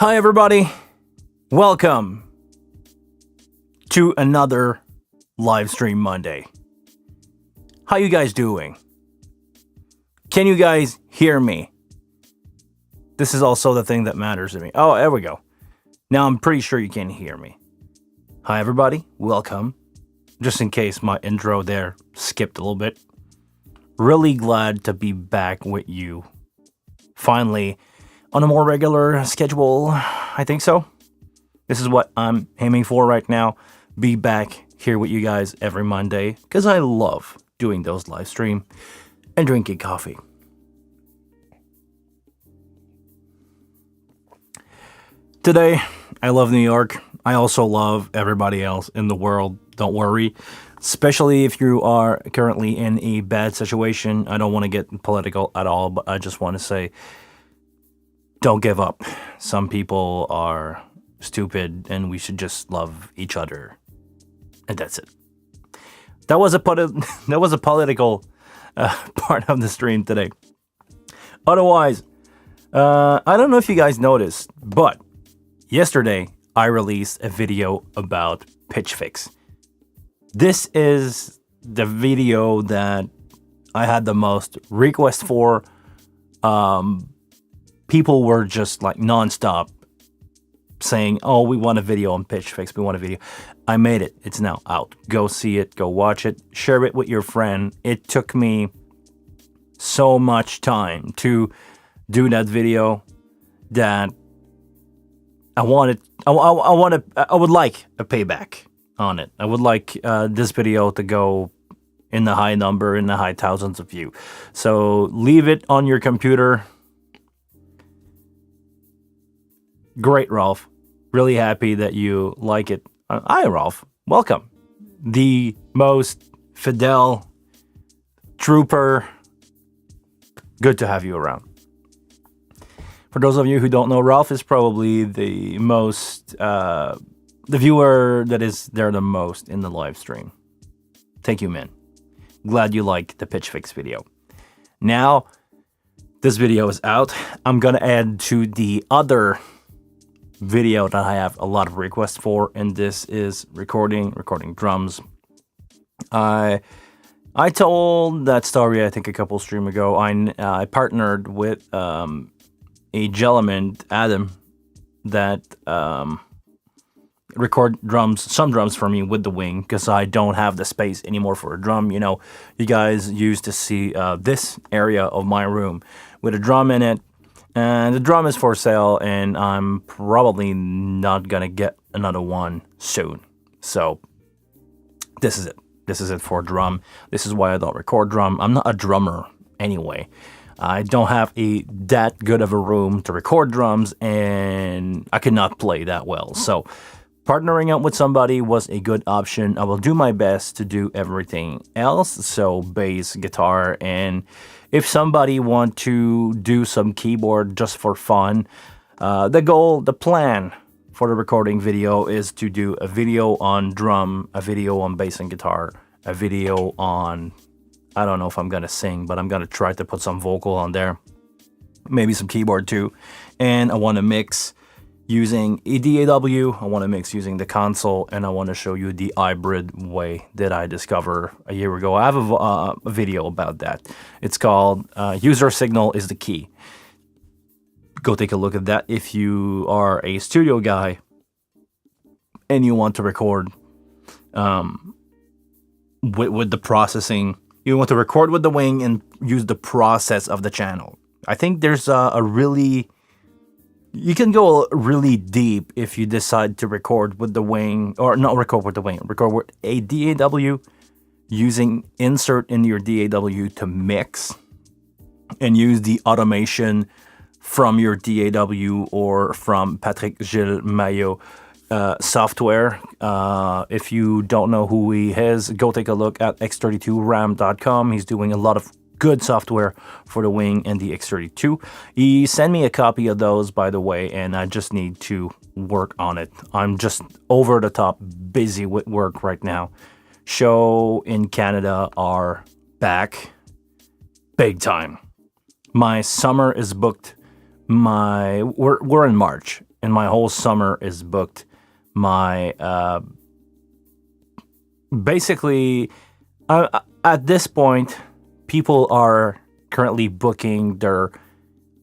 Hi everybody, welcome to another live stream Monday. How you guys doing? Can you guys hear me? This is also the thing that matters to me. Oh, there we go. Now I'm pretty sure you can hear me. Hi everybody, welcome. Just in case my intro there skipped a little bit. Really glad to be back with you. Finally, on a more regular schedule, I think so. This is what I'm aiming for right now. Be back here with you guys every Monday because I love doing those live stream and drinking coffee. Today, I love New York. I also love everybody else in the world. Don't worry. Especially if you are currently in a bad situation. I don't want to get political at all, but I just want to say, don't give up. Some people are stupid and we should just love each other. And that's it. That was a political part of the stream today. Otherwise, I don't know if you guys noticed, but yesterday I released a video about pitch fix. This is the video that I had the most requests for. People were just like nonstop saying, oh, we want a video on pitch fix. We want a video. I made it. It's now out. Go see it. Go watch it. Share it with your friend. It took me so much time to do that video that I would like a payback on it. I would like this video to go in the high number, in the high thousands of views. So leave it on your computer. Great, Ralph. Really happy that you like it. Hi, Ralph. Welcome. The most fidel trooper. Good to have you around. For those of you who don't know, Ralph is probably the most, the viewer that is there the most in the live stream. Thank you, man. Glad you liked the pitch fix video. Now, this video is out. I'm gonna add to the other video that I have a lot of requests for, and this is recording drums. I told that story I think a couple stream ago. I partnered with a gentleman, Adam, that record some drums for me with the wing because I don't have the space anymore for a drum. You know, you guys used to see this area of my room with a drum in it. And the drum is for sale, and I'm probably not gonna get another one soon. So this is it. This is it for drum. This is why I don't record drum. I'm not a drummer anyway. I don't have that good of a room to record drums, and I cannot play that well. So partnering up with somebody was a good option. I will do my best to do everything else. So bass, guitar, and if somebody want to do some keyboard just for fun, the plan for the recording video is to do a video on drum, a video on bass and guitar, a video on, I don't know if I'm gonna sing, but I'm gonna try to put some vocal on there, maybe some keyboard too. And I want to mix using a DAW, I want to mix using the console, and I want to show you the hybrid way that I discovered a year ago. I have a video about that. It's called User Signal is the Key. Go take a look at that if you are a studio guy and you want to record with the processing. You want to record with the wing and use the process of the channel. I think there's you can go really deep if you decide to record with the wing, or not record with the wing, record with a DAW, using insert in your DAW to mix, and use the automation from your DAW or from Patrick Gilles Maillot software. If you don't know who he is, go take a look at x32ram.com. He's doing a lot of good software for the wing and the X32. He sent me a copy of those, by the way, and I just need to work on it. I'm just over the top busy with work right now. Show in Canada are back big time. My summer is booked. We're in March, and my whole summer is booked. My basically at this point, people are currently booking their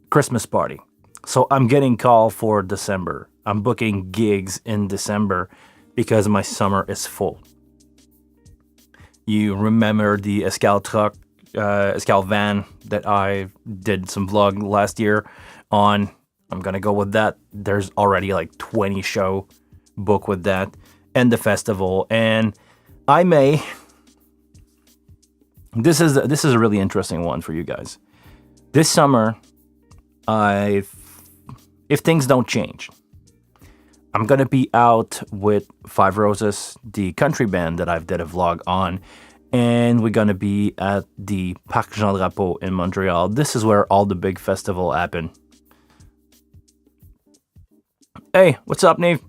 Christmas party. So I'm getting called for December. I'm booking gigs in December because my summer is full. You remember the Escal truck, Escal van that I did some vlog last year on? I'm gonna go with that. There's already like 20 show book with that and the festival, and I may. This is a really interesting one for you guys. This summer, if things don't change, I'm gonna be out with Five Roses, the country band that I've did a vlog on, and we're gonna be at the Parc Jean Drapeau in Montreal. This is where all the big festival happen. Hey, what's up, Neve?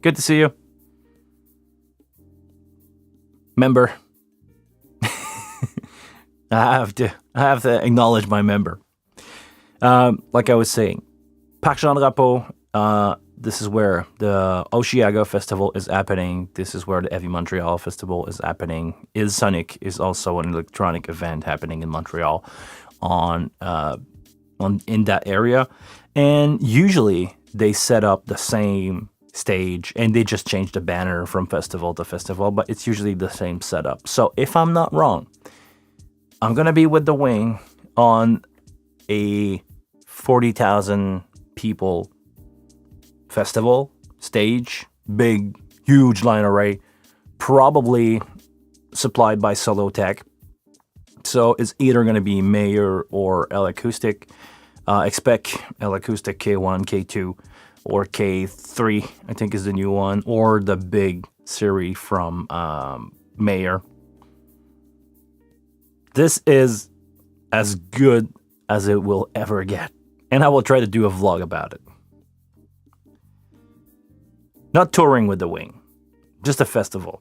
Good to see you. Member. I have to acknowledge my member. Like I was saying, Parc Jean Drapeau. This is where the Osheaga Festival is happening. This is where the Heavy Montreal Festival is happening. Sonic is also an electronic event happening in Montreal on in that area. And usually they set up the same stage and they just change the banner from festival to festival, but it's usually the same setup. So if I'm not wrong, I'm going to be with the Wing on a 40,000 people festival stage, big, huge line array, probably supplied by Solo Tech. So it's either going to be Mayor or L Acoustic. Expect L Acoustic K1, K2, or K3, I think is the new one, or the big series from Mayor. This is as good as it will ever get, and I will try to do a vlog about it. Not touring with the Wing, just a festival.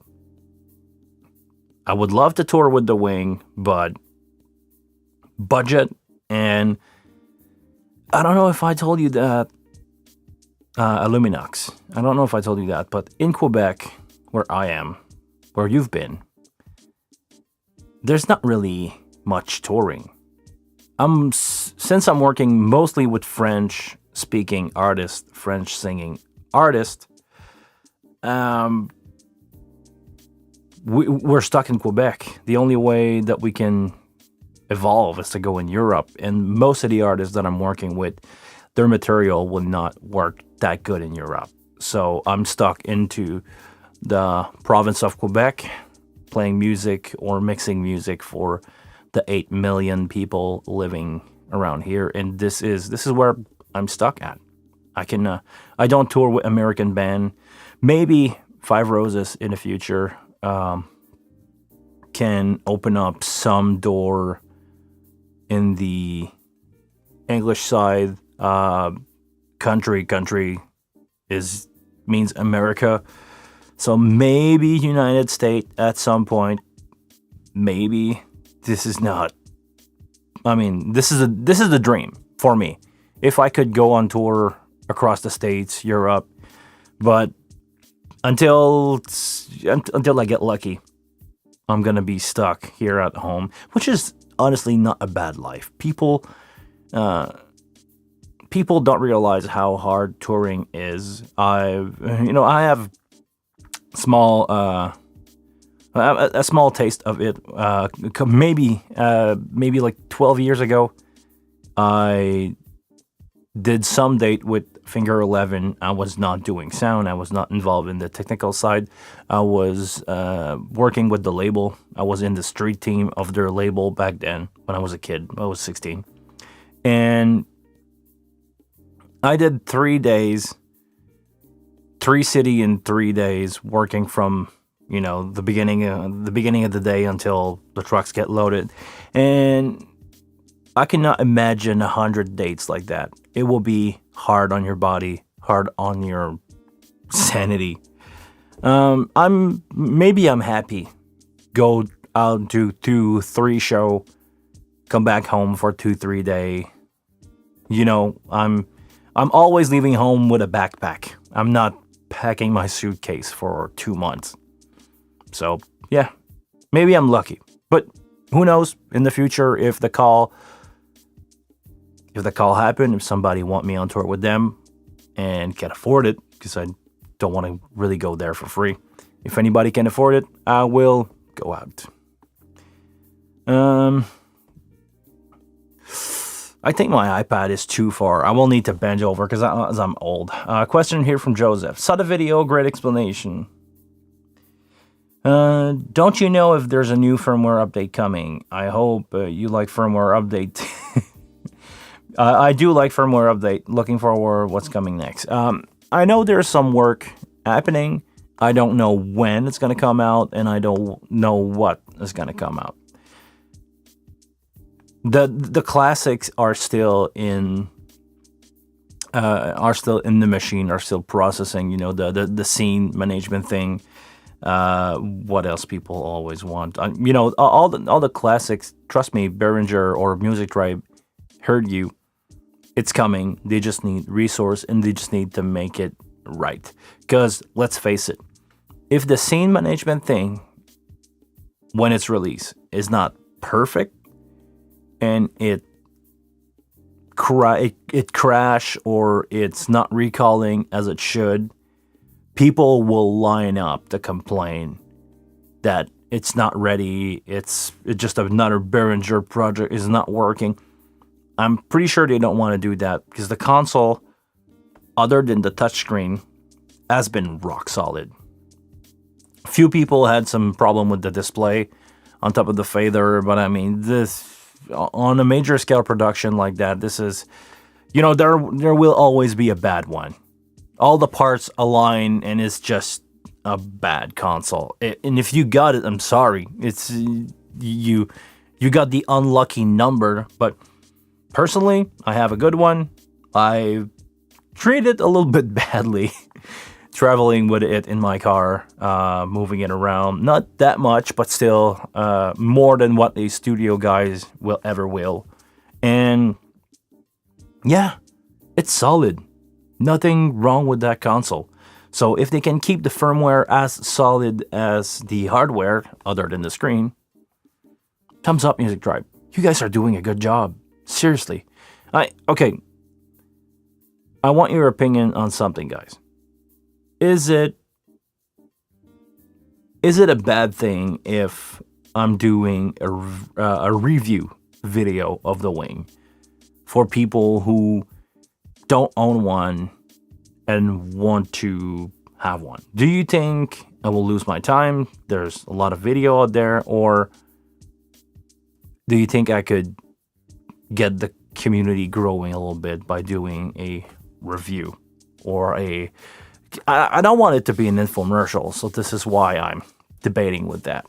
I would love to tour with the Wing, but budget, and I don't know if I told you that, Illuminox. I don't know if I told you that, but in Quebec, where I am, where you've been, there's not really much touring. Since I'm working mostly with French-speaking artists, French-singing artists, we're stuck in Quebec. The only way that we can evolve is to go in Europe, and most of the artists that I'm working with, their material will not work that good in Europe. So I'm stuck into the province of Quebec, playing music or mixing music for the 8 million people living around here, and this is where I'm stuck at. I don't tour with American band. Maybe Five Roses in the future can open up some door in the English side. Country means America. So maybe United States at some point. Maybe this is not. I mean, this is the dream for me. If I could go on tour across the States, Europe, but until I get lucky, I'm gonna be stuck here at home, which is honestly not a bad life. People don't realize how hard touring is. I have a small taste of it. Maybe like 12 years ago, I did some date with Finger 11. I was not doing sound. I was not involved in the technical side. I was working with the label. I was in the street team of their label back then when I was a kid. I was 16. And I did 3 days, 3 city in 3 days, working from the beginning of the day until the trucks get loaded, and I cannot imagine 100 dates like that. It will be hard on your body, hard on your sanity. I'm happy. Go out, do 2-3 show, come back home for 2-3 day. I'm always leaving home with a backpack. I'm not packing my suitcase for 2 months. So, yeah, maybe I'm lucky. But who knows in the future if the call happened, if somebody want me on tour with them and can afford it, because I don't want to really go there for free. If anybody can afford it, I will go out. I think my iPad is too far. I will need to bend over because I'm old. Question here from Joseph. Saw the video, great explanation. Don't you know if there's a new firmware update coming? I hope you like firmware update. I do like firmware update. Looking forward what's coming next. I know there's some work happening. I don't know when it's going to come out, and I don't know what is going to come out. The classics are still in the machine, are still processing. The scene management thing. What else people always want? All the classics. Trust me, Behringer or Music Tribe heard you. It's coming. They just need resource, and they just need to make it right. Because let's face it, if the scene management thing, when it's released, is not perfect, and it crash or it's not recalling as it should, people will line up to complain that it's not ready. It's just another Behringer project is not working. I'm pretty sure they don't want to do that because the console, other than the touchscreen, has been rock solid. Few people had some problem with the display on top of the fader, but I mean, this on a major scale production like that, this is, there will always be a bad one. All the parts align, and it's just a bad console. And if you got it, I'm sorry, it's you got the unlucky number. But personally, I have a good one. I treated it a little bit badly. Traveling with it in my car, moving it around. Not that much, but still more than what a studio guys will. And yeah, it's solid. Nothing wrong with that console. So if they can keep the firmware as solid as the hardware, other than the screen, thumbs up, Music Tribe. You guys are doing a good job. Seriously. I want your opinion on something, guys. Is it a bad thing if I'm doing a review video of the Wing for people who don't own one and want to have one? Do you think I will lose my time? There's a lot of video out there. Or do you think I could get the community growing a little bit by doing a review or I don't want it to be an infomercial, so this is why I'm debating with that.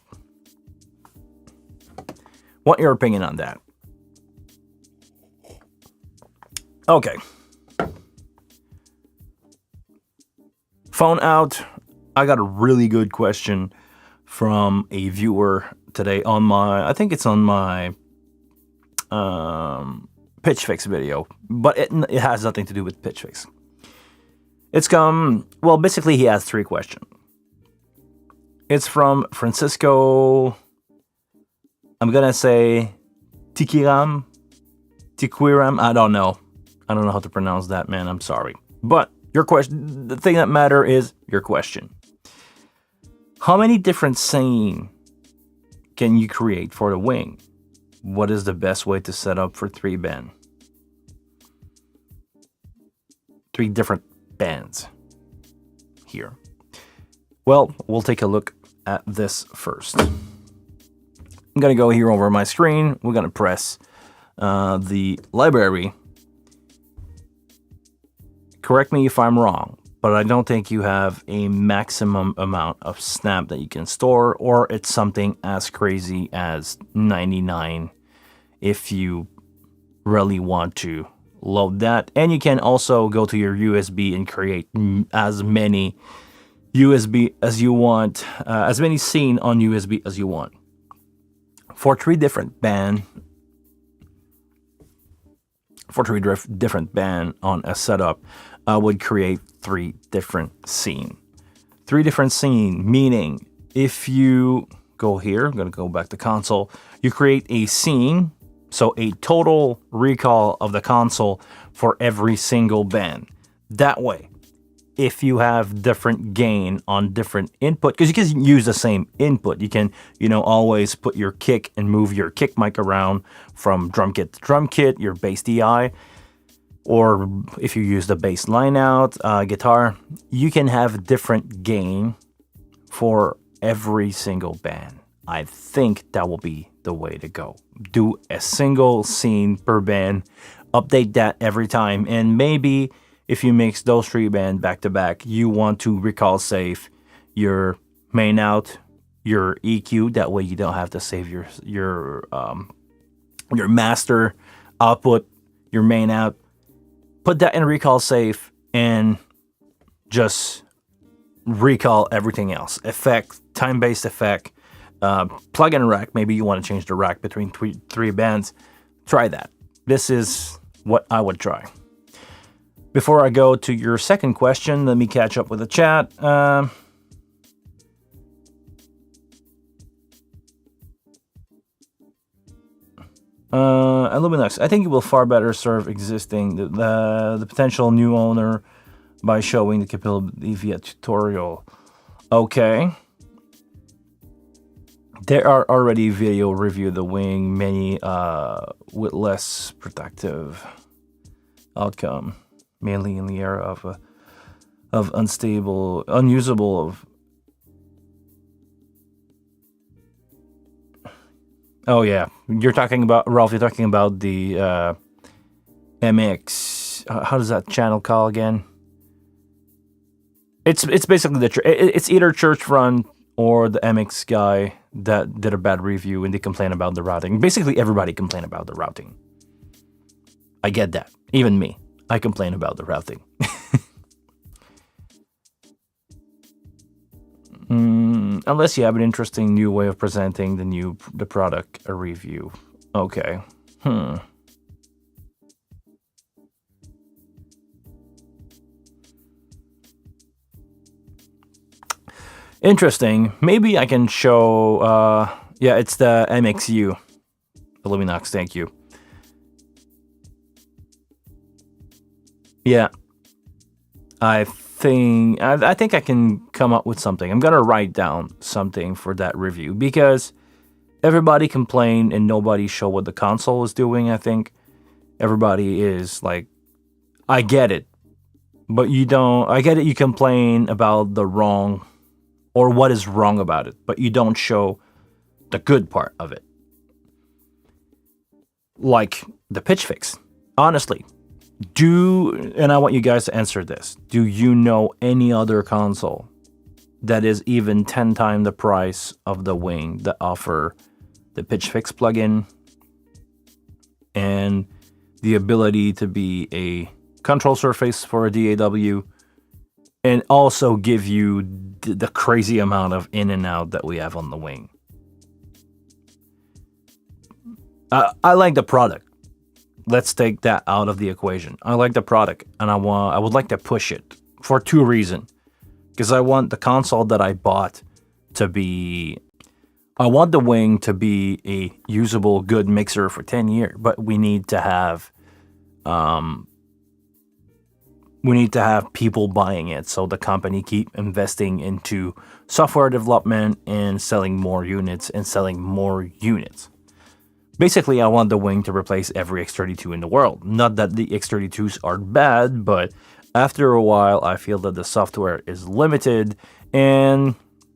Want your opinion on that? Okay. Phone out. I got a really good question from a viewer today I think it's on my Pitch Fix video, but it has nothing to do with Pitch Fix. Basically he has 3 questions. It's from Francisco, I'm gonna say Tiquiram, I don't know how to pronounce that, man, I'm sorry. But your question, the thing that matters is your question. How many different scenes can you create for the Wing? What is the best way to set up for 3 bands? 3 different bands here. Well, we'll take a look at this first. I'm gonna go here over my screen. We're gonna press the library. Correct me if I'm wrong, but I don't think you have a maximum amount of snap that you can store, or it's something as crazy as 99 if you really want to load that. And you can also go to your USB and create as many USB as you want, as many scene on USB as you want. For 3 different band, for different band on a setup, I would create 3 different scene. 3 different scene, meaning if you go here, I'm going to go back to console, you create a scene, so a total recall of the console for every single band. That way, if you have different gain on different input, because you can use the same input, you can, always put your kick and move your kick mic around from drum kit to drum kit, your bass DI, or if you use the bass line out guitar, you can have different gain for every single band. I think that will be the way to go. Do a single scene per band, update that every time, and maybe if you mix those 3 bands back to back, you want to recall save your main out, your EQ. That way you don't have to save your master output, your main out. Put that in recall save and just recall everything else. Effect, time-based effect, plug in rack. Maybe you want to change the rack between 3 bands. Try that. This is what I would try. Before I go to your second question, let me catch up with the chat. Illuminux, I think it will far better serve existing the potential new owner by showing the capability via tutorial. Okay. There are already video review of the wing, many with less protective outcome, mainly in the era of unstable, unusable of. Oh yeah, you're talking about Ralph. You're talking about the MX. How does that channel call again? It's basically it's either Church Run or the MX guy that did a bad review and they complain about the routing. Basically, everybody complain about the routing. I get that. Even me, I complain about the routing. Unless you have an interesting new way of presenting the product, a review. Okay. Interesting. Maybe I can show. Yeah, it's the MXU. Illuminox, thank you. Yeah. I think I can come up with something. I'm gonna write down something for that review because everybody complained and nobody showed what the console is doing. I think everybody is like, I get it, but you don't. I get it. You complain about the wrong or what is wrong about it, but you don't show the good part of it, like the pitch fix. Honestly. And I want you guys to answer this. Do you know any other console that is even 10 times the price of the Wing that offer the pitch fix plugin and the ability to be a control surface for a DAW and also give you the crazy amount of in and out that we have on the Wing? I like the product. Let's take that out of the equation. I like the product, and I would like to push it for 2 reasons. Because I want the console that I bought to be. I want the Wing to be a usable, good mixer for 10 years, but we need to have. We need to have people buying it, so the company keep investing into software development and selling more units and selling more units. Basically, I want the Wing to replace every X32 in the world. Not that the X32s are bad, but after a while, I feel that the software is limited, and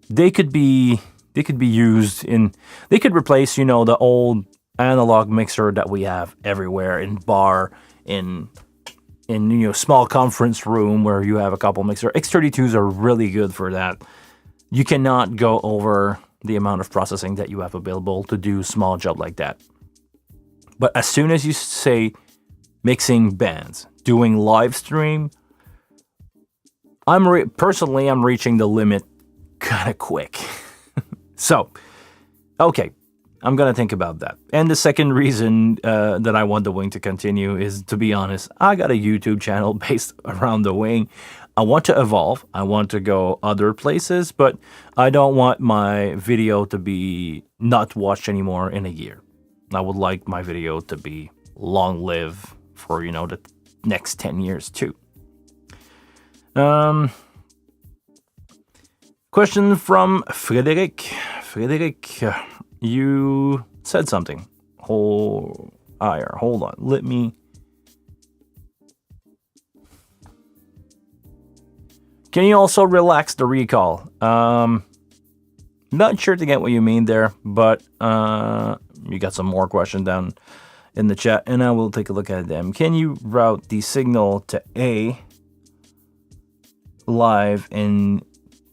they could be used in. They could replace, the old analog mixer that we have everywhere in bar, in small conference room where you have a couple mixer. X32s are really good for that. You cannot go over the amount of processing that you have available to do small job like that. But as soon as you say mixing bands, doing live stream, I'm reaching the limit kind of quick. So, okay, I'm gonna think about that. And the second reason that I want the wing to continue is, to be honest, I got a YouTube channel based around the wing. I want to evolve. I want to go other places, but I don't want my video to be not watched anymore in a year. I would like my video to be long live for, the next 10 years too. Question from Frederick. Frederick, you said something. Hold on. Let me. Can you also relax the recall? Not sure to get what you mean there, but you got some more questions down in the chat, and I will take a look at them. Can you route the signal to A live and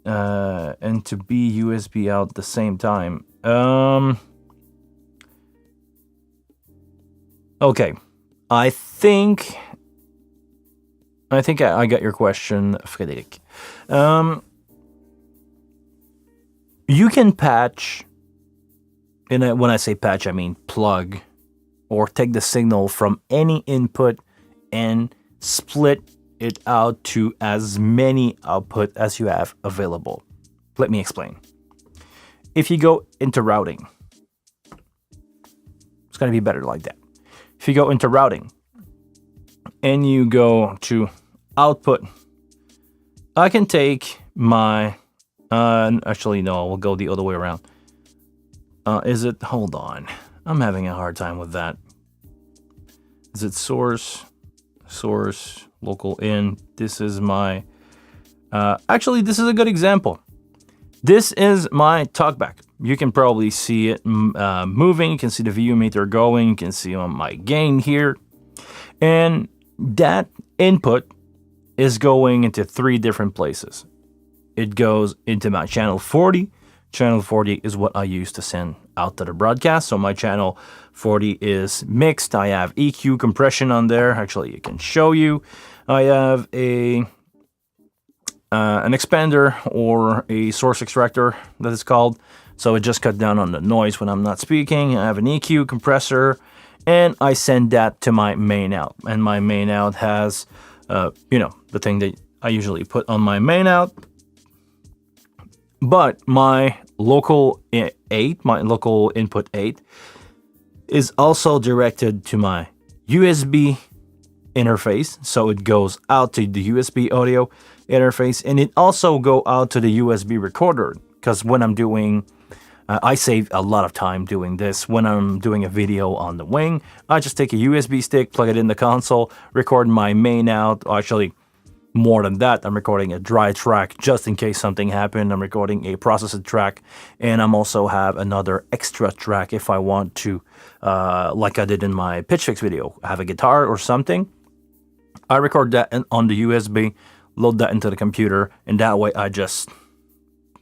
to B USB out at the same time? Okay, I think I got your question, Frederick. You can patch, and when I say patch, I mean plug, or take the signal from any input and split it out to as many output as you have available. Let me explain. If you go into routing, it's going to be better like that. If you go into routing and you go to output, I can take my, actually no, we'll go the other way around. Hold on, I'm having a hard time with that. Is it source, local in? This is my, actually this is a good example. This is my talkback. You can probably see it moving. You can see the view meter going. You can see on my gain here. And that input is going into 3 different places. It goes into my channel 40. Channel 40 is what I use to send out to the broadcast. So my channel 40 is mixed. I have EQ compression on there. Actually, it can show you. I have an expander or a source extractor that is called. So it just cut down on the noise when I'm not speaking. I have an EQ compressor, and I send that to my main out. And my main out has, the thing that I usually put on my main out. But my local 8, my local input 8, is also directed to my USB interface. So it goes out to the USB audio interface, and it also go out to the USB recorder, because when I'm doing I save a lot of time doing this. When I'm doing a video on the wing, I just take a USB stick, plug it in the console, record my main out. Actually, more than that, I'm recording a dry track just in case something happened. I'm recording a processed track, and I'm also have another extra track if I want to, like I did in my pitch fix video, have a guitar or something. I record that on the USB, load that into the computer, and that way I just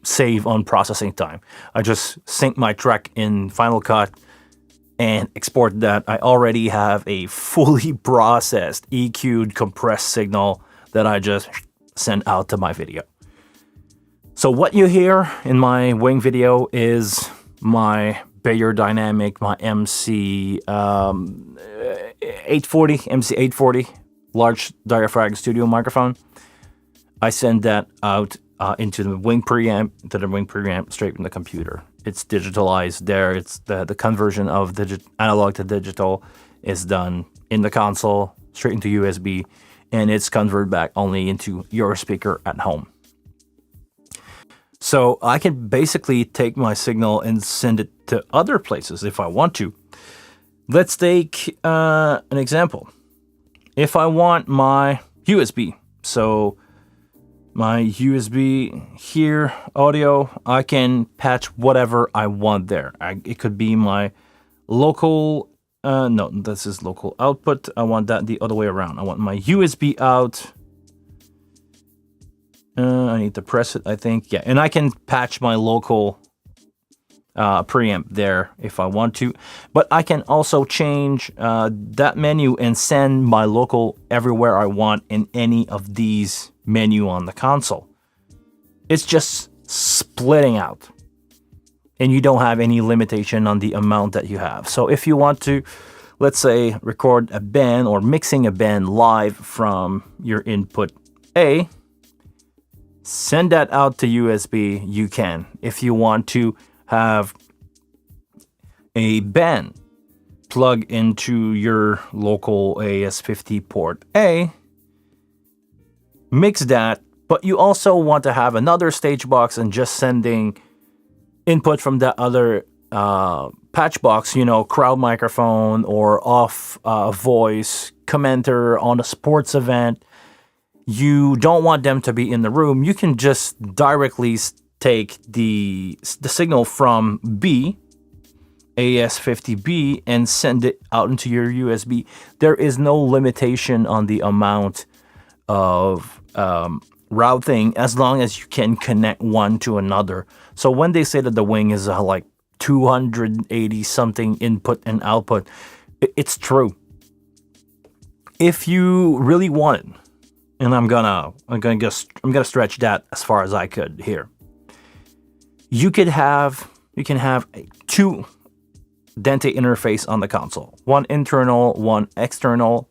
save on processing time. I just sync my track in Final Cut and export that. I already have a fully processed, EQ'd, compressed signal that I just send out to my video. So what you hear in my wing video is my Bayer Dynamic, my MC 840, large diaphragm studio microphone. I send that out into the wing preamp, straight from the computer. It's digitalized there. It's the conversion of analog to digital is done in the console, straight into USB, and it's converted back only into your speaker at home. So I can basically take my signal and send it to other places if I want to. Let's take an example. If I want my USB, so my USB here, audio, I can patch whatever I want there. It could be my local, no, this is local output. I want that the other way around. I want my USB out. I need to press it, I think. Yeah, and I can patch my local preamp there if I want to. But I can also change that menu and send my local everywhere I want in any of these menu on the console. It's just splitting out. and you don't have any limitation on the amount that you have. So if you want to, let's say, record a band or mixing a band live from your input A, send that out to USB, you can. If you want to have a band plug into your local AS50 port A, mix that, but you also want to have another stage box and just sending input from that other patch box, crowd microphone or off voice commenter on a sports event. You don't want them to be in the room. You can just directly take the signal from B, AS50B, and send it out into your USB. There is no limitation on the amount of routing as long as you can connect one to another. So when they say that the wing is like 280 something input and output, it's true. If you really want it, and I'm gonna stretch that as far as I could here. You can have two Dente interface on the console, one internal, one external.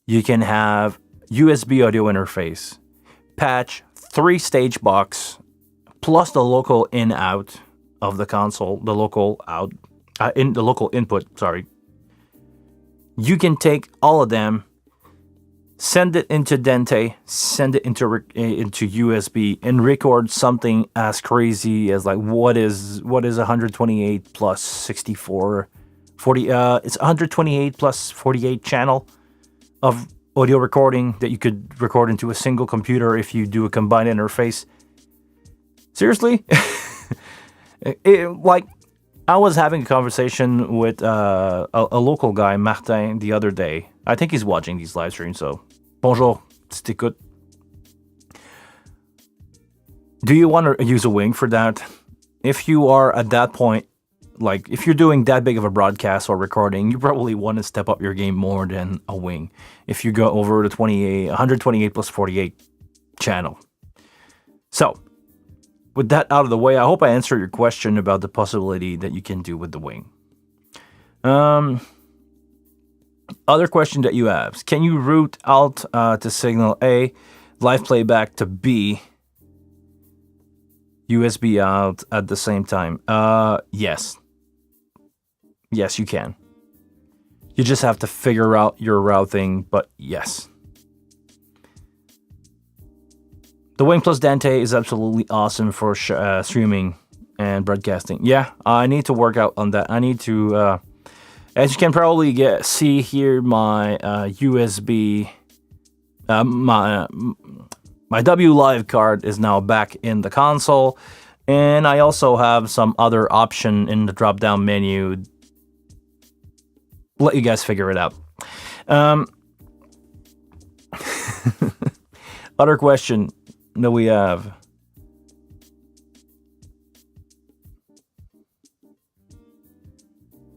You can have USB audio interface, patch, 3 stage box, plus the local in out of the console, the local out in the local input. Sorry. You can take all of them, send it into Dente, send it into USB, and record something as crazy as like what is 128 plus 64, 40. It's 128 plus 48 channel of audio recording that you could record into a single computer if you do a combined interface. Seriously, I was having a conversation with a local guy, Martin, the other day. I think he's watching these live streams, so bonjour, si t'écoutes. Do you want to use a wing for that? If you are at that point, like if you're doing that big of a broadcast or recording, you probably want to step up your game more than a wing. If you go over the 128 plus 48 channel. So, with that out of the way, I hope I answered your question about the possibility that you can do with the wing. Other question that you have: can you route out to signal A, live playback to B, USB out at the same time? Yes. Yes, you can. You just have to figure out your routing, but yes. The Wing Plus Dante is absolutely awesome for streaming and broadcasting. Yeah, I need to work out on that. I need to, as you can probably see here, my USB, my W Live card is now back in the console, and I also have some other option in the drop-down menu. Let you guys figure it out. Other question that we have.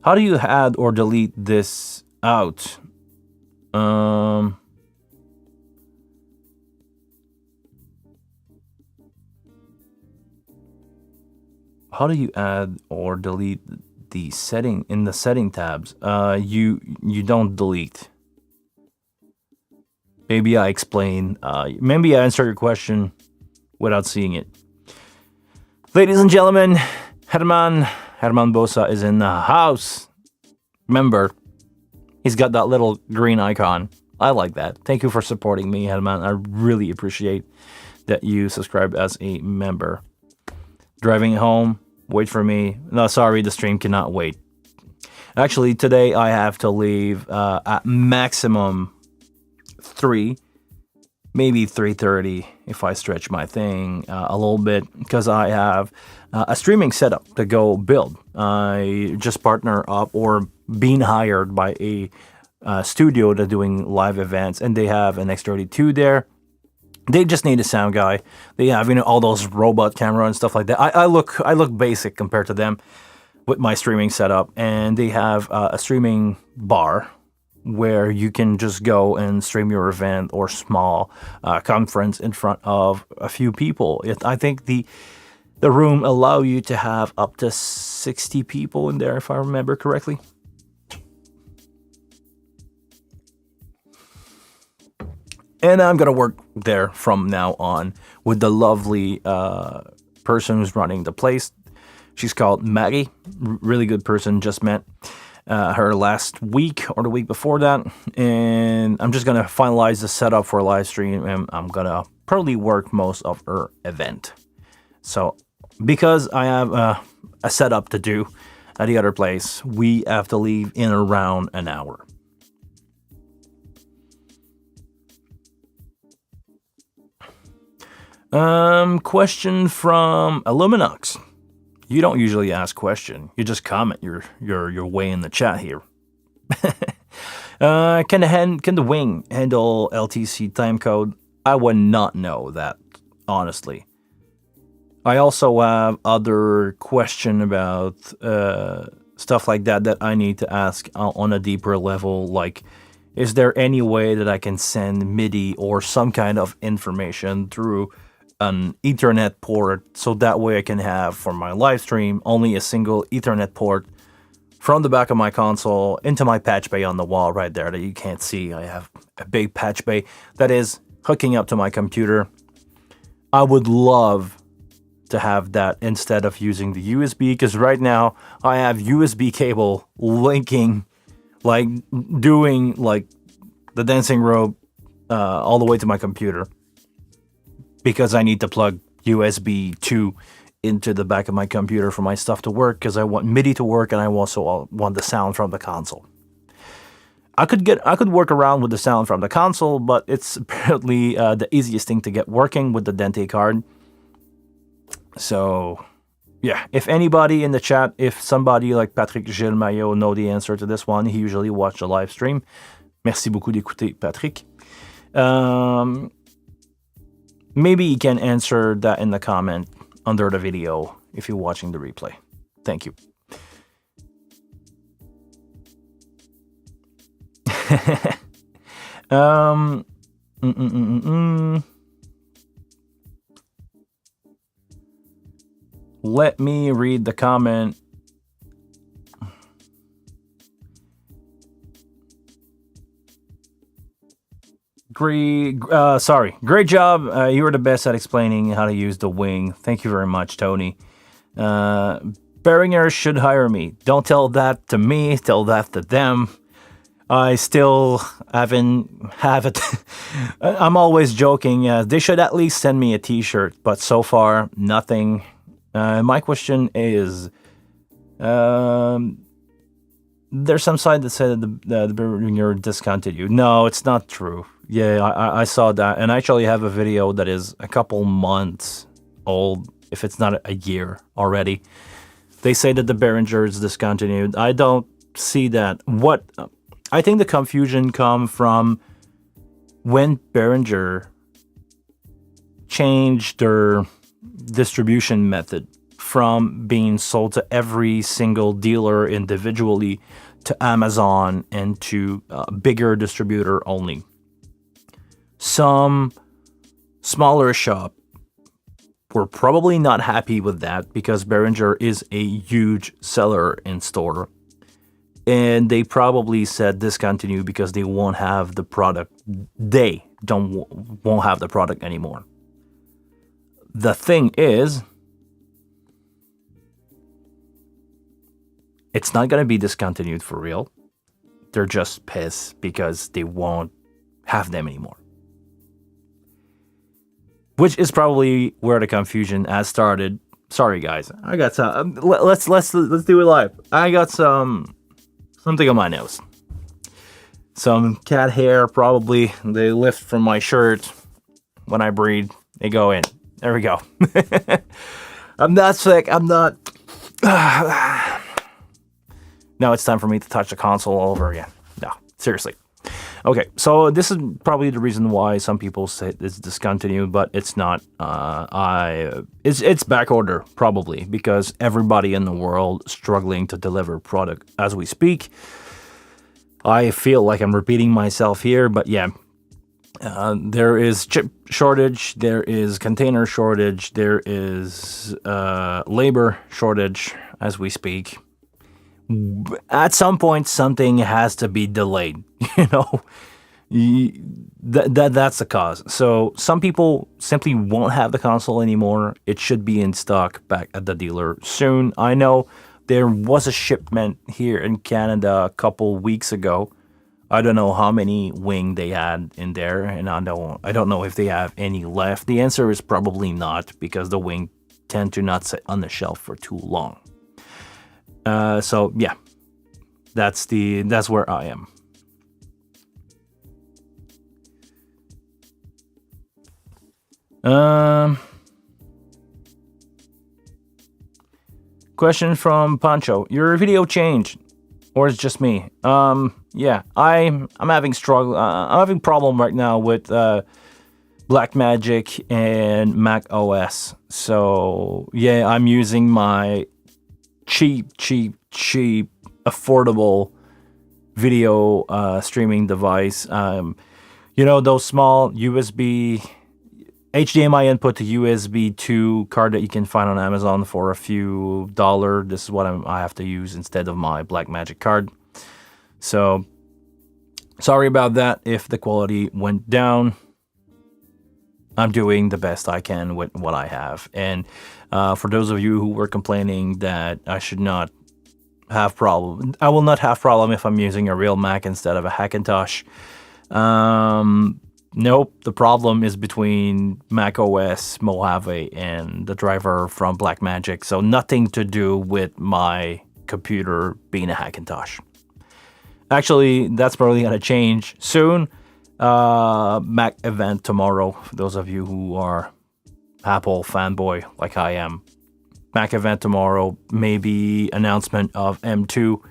How do you add or delete this out? How do you add or delete the setting in the setting tabs? You don't delete. Maybe I explain. Maybe I answer your question without seeing it. Ladies and gentlemen, Herman Bosa is in the house. Remember, he's got that little green icon. I like that. Thank you for supporting me, Herman. I really appreciate that you subscribe as a member. Driving home, wait for me. No, sorry, the stream cannot wait. Actually, today I have to leave at maximum 3, maybe 3:30 if I stretch my thing a little bit, because I have a streaming setup to go build. I just partner up or being hired by a studio that's doing live events, and they have an X32 there. They just need a sound guy. They have all those robot camera and stuff like that. I look basic compared to them with my streaming setup, and they have a streaming bar where you can just go and stream your event or small conference in front of a few people. I think the The room allow you to have up to 60 people in there, if I remember correctly. And I'm gonna work there from now on with the lovely person who's running the place. She's called Maggie, really good person. Just met her last week or the week before that, and I'm just gonna finalize the setup for a live stream, and I'm gonna probably work most of her event. So, because I have a setup to do at the other place, we have to leave in around an hour. Question from Illuminox. You don't usually ask question. You just comment your way in the chat here. Can the wing handle LTC timecode? I would not know that, honestly. I also have other question about stuff like that I need to ask on a deeper level, like, is there any way that I can send MIDI or some kind of information through an Ethernet port, so that way I can have for my live stream only a single Ethernet port from the back of my console into my patch bay on the wall right there that you can't see. I have a big patch bay that is hooking up to my computer. I would love to have that instead of using the USB, because right now I have USB cable linking, like doing like the dancing rope all the way to my computer, because I need to plug USB 2 into the back of my computer for my stuff to work, because I want MIDI to work and I also want the sound from the console. I could work around with the sound from the console, but it's apparently the easiest thing to get working with the Dente card. So, yeah, if anybody in the chat, if somebody like Patrick Gilles Maillot know the answer to this one, he usually watch the live stream. Merci beaucoup d'écouter, Patrick. Maybe you can answer that in the comment under the video if you're watching the replay. Thank you. Let me read the comment. Great job. You were the best at explaining how to use the wing. Thank you very much, Tony. Behringer should hire me. Don't tell that to me. Tell that to them. I still haven't have it. I'm always joking. They should at least send me a T-shirt, but so far nothing. My question is, there's some site that said the Behringer discontinued. No, it's not true. Yeah, I saw that, and I actually have a video that is a couple months old, if it's not a year already. They say that the Behringer is discontinued. I don't see that. I think the confusion comes from when Behringer changed their distribution method from being sold to every single dealer individually to Amazon and to a bigger distributor only. Some smaller shop were probably not happy with that, because Behringer is a huge seller in store. And they probably said discontinue because they won't have the product. They won't have the product anymore. The thing is, it's not going to be discontinued for real. They're just pissed because they won't have them anymore. Which is probably where the confusion has started. Sorry, guys. I got some. Let's do it live. I got something on my nose. Some cat hair, probably. They lift from my shirt when I breathe. They go in. There we go. I'm not sick. I'm not. Now it's time for me to touch the console all over again. No, seriously. Okay, so this is probably the reason why some people say it's discontinued, but it's not. It's back order, probably, because everybody in the world is struggling to deliver product as we speak. I feel like I'm repeating myself here, but yeah, There is chip shortage, there is container shortage, there is labor shortage as we speak. At some point, something has to be delayed. You know, that's the cause. So some people simply won't have the console anymore. It should be in stock back at the dealer soon. I know there was a shipment here in Canada a couple weeks ago. I don't know how many wing they had in there, and I don't know if they have any left. The answer is probably not, because the wing tend to not sit on the shelf for too long. So yeah, that's where I am. Question from Pancho: Your video changed, or it's just me? Yeah, I'm having I'm having problem right now with Blackmagic and Mac OS. So yeah, I'm using my cheap, affordable video streaming device. You know, those small USB HDMI input to USB 2 card that you can find on Amazon for a few dollars. This is what I have to use instead of my Blackmagic card. So sorry about that if the quality went down. I'm doing the best I can with what I have. And for those of you who were complaining that I should not have problem, I will not have problem if I'm using a real Mac instead of a Hackintosh. Nope, the problem is between Mac OS, Mojave, and the driver from Blackmagic. So nothing to do with my computer being a Hackintosh. Actually, that's probably going to change soon. Mac event tomorrow, for those of you who are Apple fanboy like I am. Mac event tomorrow, maybe announcement of M2.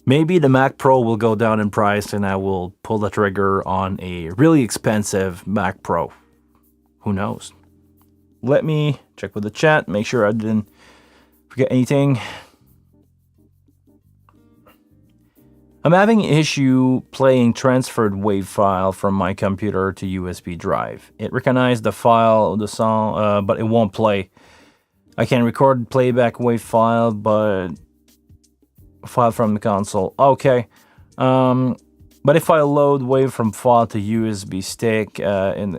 Maybe the Mac Pro will go down in price and I will pull the trigger on a really expensive Mac Pro. Who knows? Let me check with the chat, make sure I didn't forget anything. I'm having an issue playing transferred WAV file from my computer to USB drive. It recognized the file of the song, but it won't play. I can record playback WAV file, but file from the console. Okay. But if I load WAV from file to USB stick from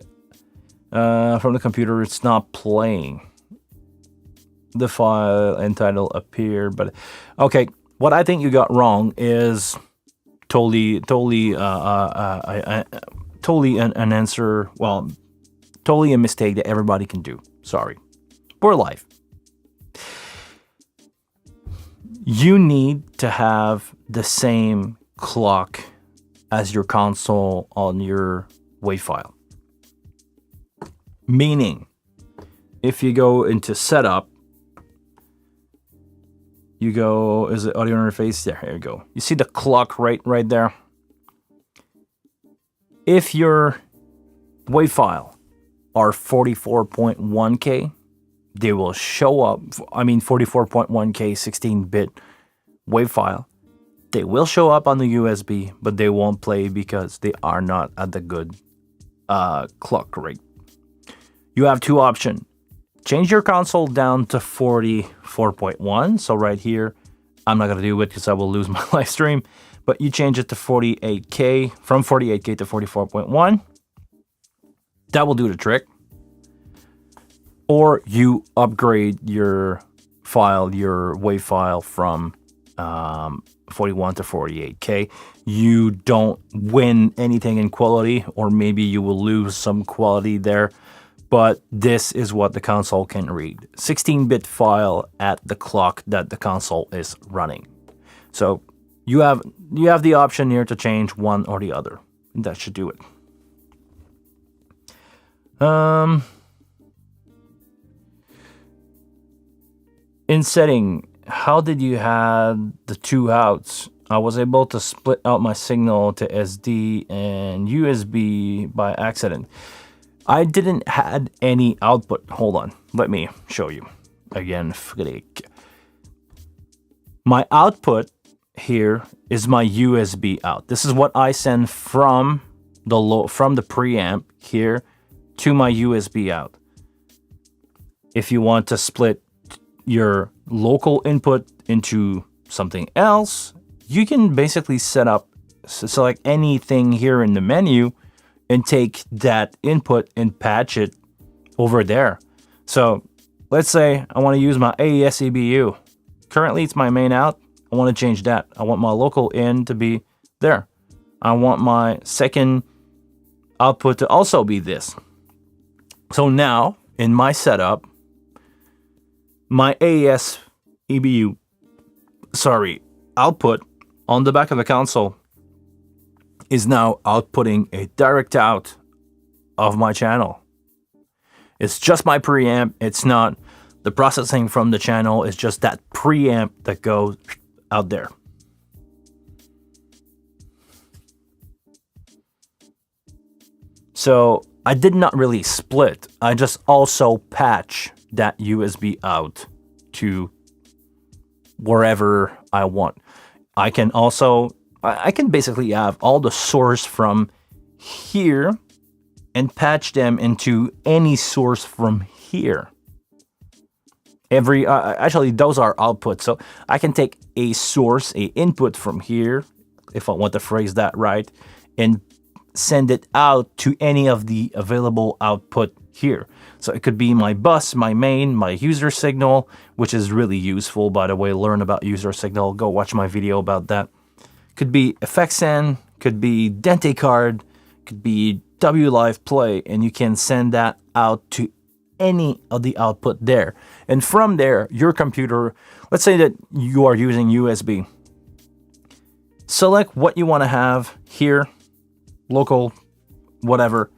the computer, it's not playing. The file entitled appear, but okay. What I think you got wrong is totally an answer. Well, totally a mistake that everybody can do. Sorry. We're live. You need to have the same clock as your console on your WAV file. Meaning, if you go into setup, you go, is it audio interface? There, here you go. You see the clock right there? If your WAV file are 44.1K, they will show up. I mean, 44.1K 16-bit WAV file. They will show up on the USB, but they won't play because they are not at the good clock rate. You have two options. Change your console down to 44.1. So right here, I'm not going to do it because I will lose my live stream. But you change it to 48K, from 48K to 44.1. That will do the trick. Or you upgrade your file, your WAV file from 41 to 48K. You don't win anything in quality, or maybe you will lose some quality there. But this is what the console can read. 16-bit file at the clock that the console is running. So you have the option here to change one or the other. That should do it. In setting, how did you have the two outs? I was able to split out my signal to SD and USB by accident. I didn't had any output. Hold on, let me show you again. My output here is my USB out. This is what I send from from the preamp here to my USB out. If you want to split your local input into something else, you can basically select anything here in the menu and take that input and patch it over there. So let's say I want to use my AES EBU. Currently it's my main out. I want to change that. I want my local in to be there. I want my second output to also be this. So now in my setup, my AES EBU, output on the back of the console is now outputting a direct out of my channel. It's just my preamp. It's not the processing from the channel. It's just that preamp that goes out there. So I did not really split. I just also patch that USB out to wherever I want. I can basically have all the source from here and patch them into any source from here. Actually, those are outputs. So I can take a source, a input from here, if I want to phrase that right, and send it out to any of the available output here. So it could be my bus, my main, my user signal, which is really useful, by the way. Learn about user signal. Go watch my video about that. Could be FXN, could be Dente card, could be WLive Play, and you can send that out to any of the output there. And from there, your computer, let's say that you are using USB. Select what you want to have here, local, whatever.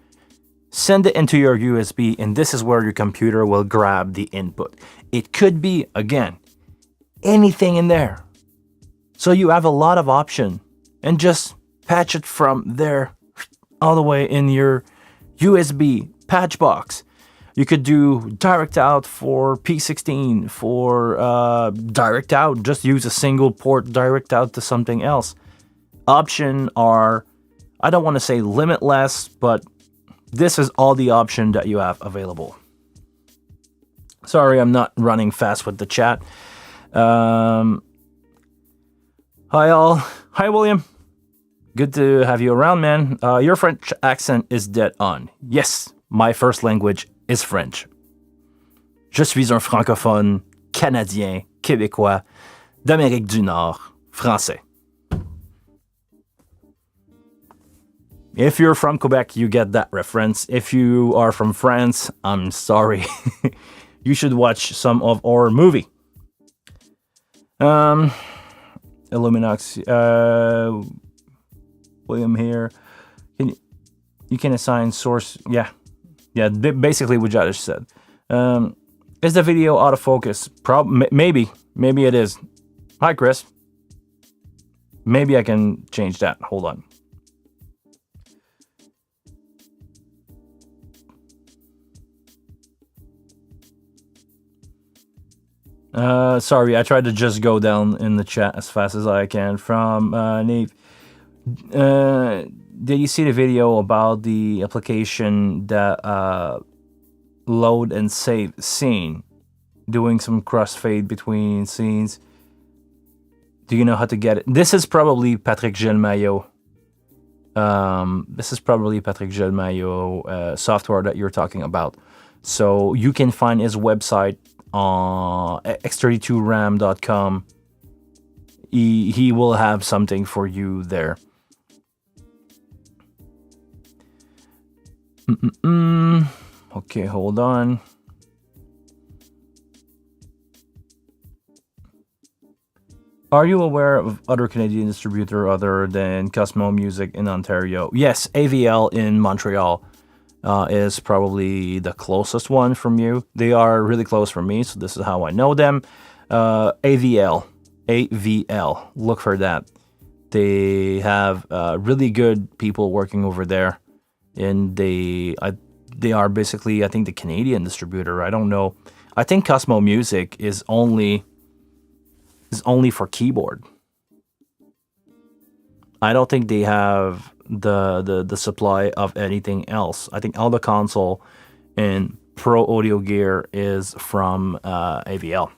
Send it into your USB, and this is where your computer will grab the input. It could be, again, anything in there. So you have a lot of option, and just patch it from there all the way in your USB patch box. You could do direct out for P16, for direct out, just use a single port direct out to something else. Option are, I don't want to say limitless, but this is all the option that you have available. Sorry, I'm not running fast with the chat. Hi all. Hi William. Good to have you around, man. Your French accent is dead on. Yes, my first language is French. Je suis un francophone, canadien, québécois, d'Amérique du Nord, français. If you're from Quebec, you get that reference. If you are from France, I'm sorry. You should watch some of our movie. Illuminox, William here. You can assign source. Yeah, basically what Jadish said. Is the video out of focus? Maybe it is. Hi, Chris. Maybe I can change that. Hold on. Sorry, I tried to just go down in the chat as fast as I can. From Nave, did you see the video about the application that load and save scene, doing some crossfade between scenes? Do you know how to get it? This is probably Patrick Gelmayo. Software that you're talking about. So you can find his website on x32ram.com. He will have something for you there. Okay, hold on. Are you aware of other Canadian distributor other than Cosmo Music in Ontario? Yes, AVL in Montreal is probably the closest one from you. They are really close from me, so this is how I know them. AVL, look for that. They have really good people working over there, and they are basically, I think, the Canadian distributor. I don't know. I think Cosmo Music is only for keyboard. I don't think they have the supply of anything else. I think all the console and pro audio gear is from AVL.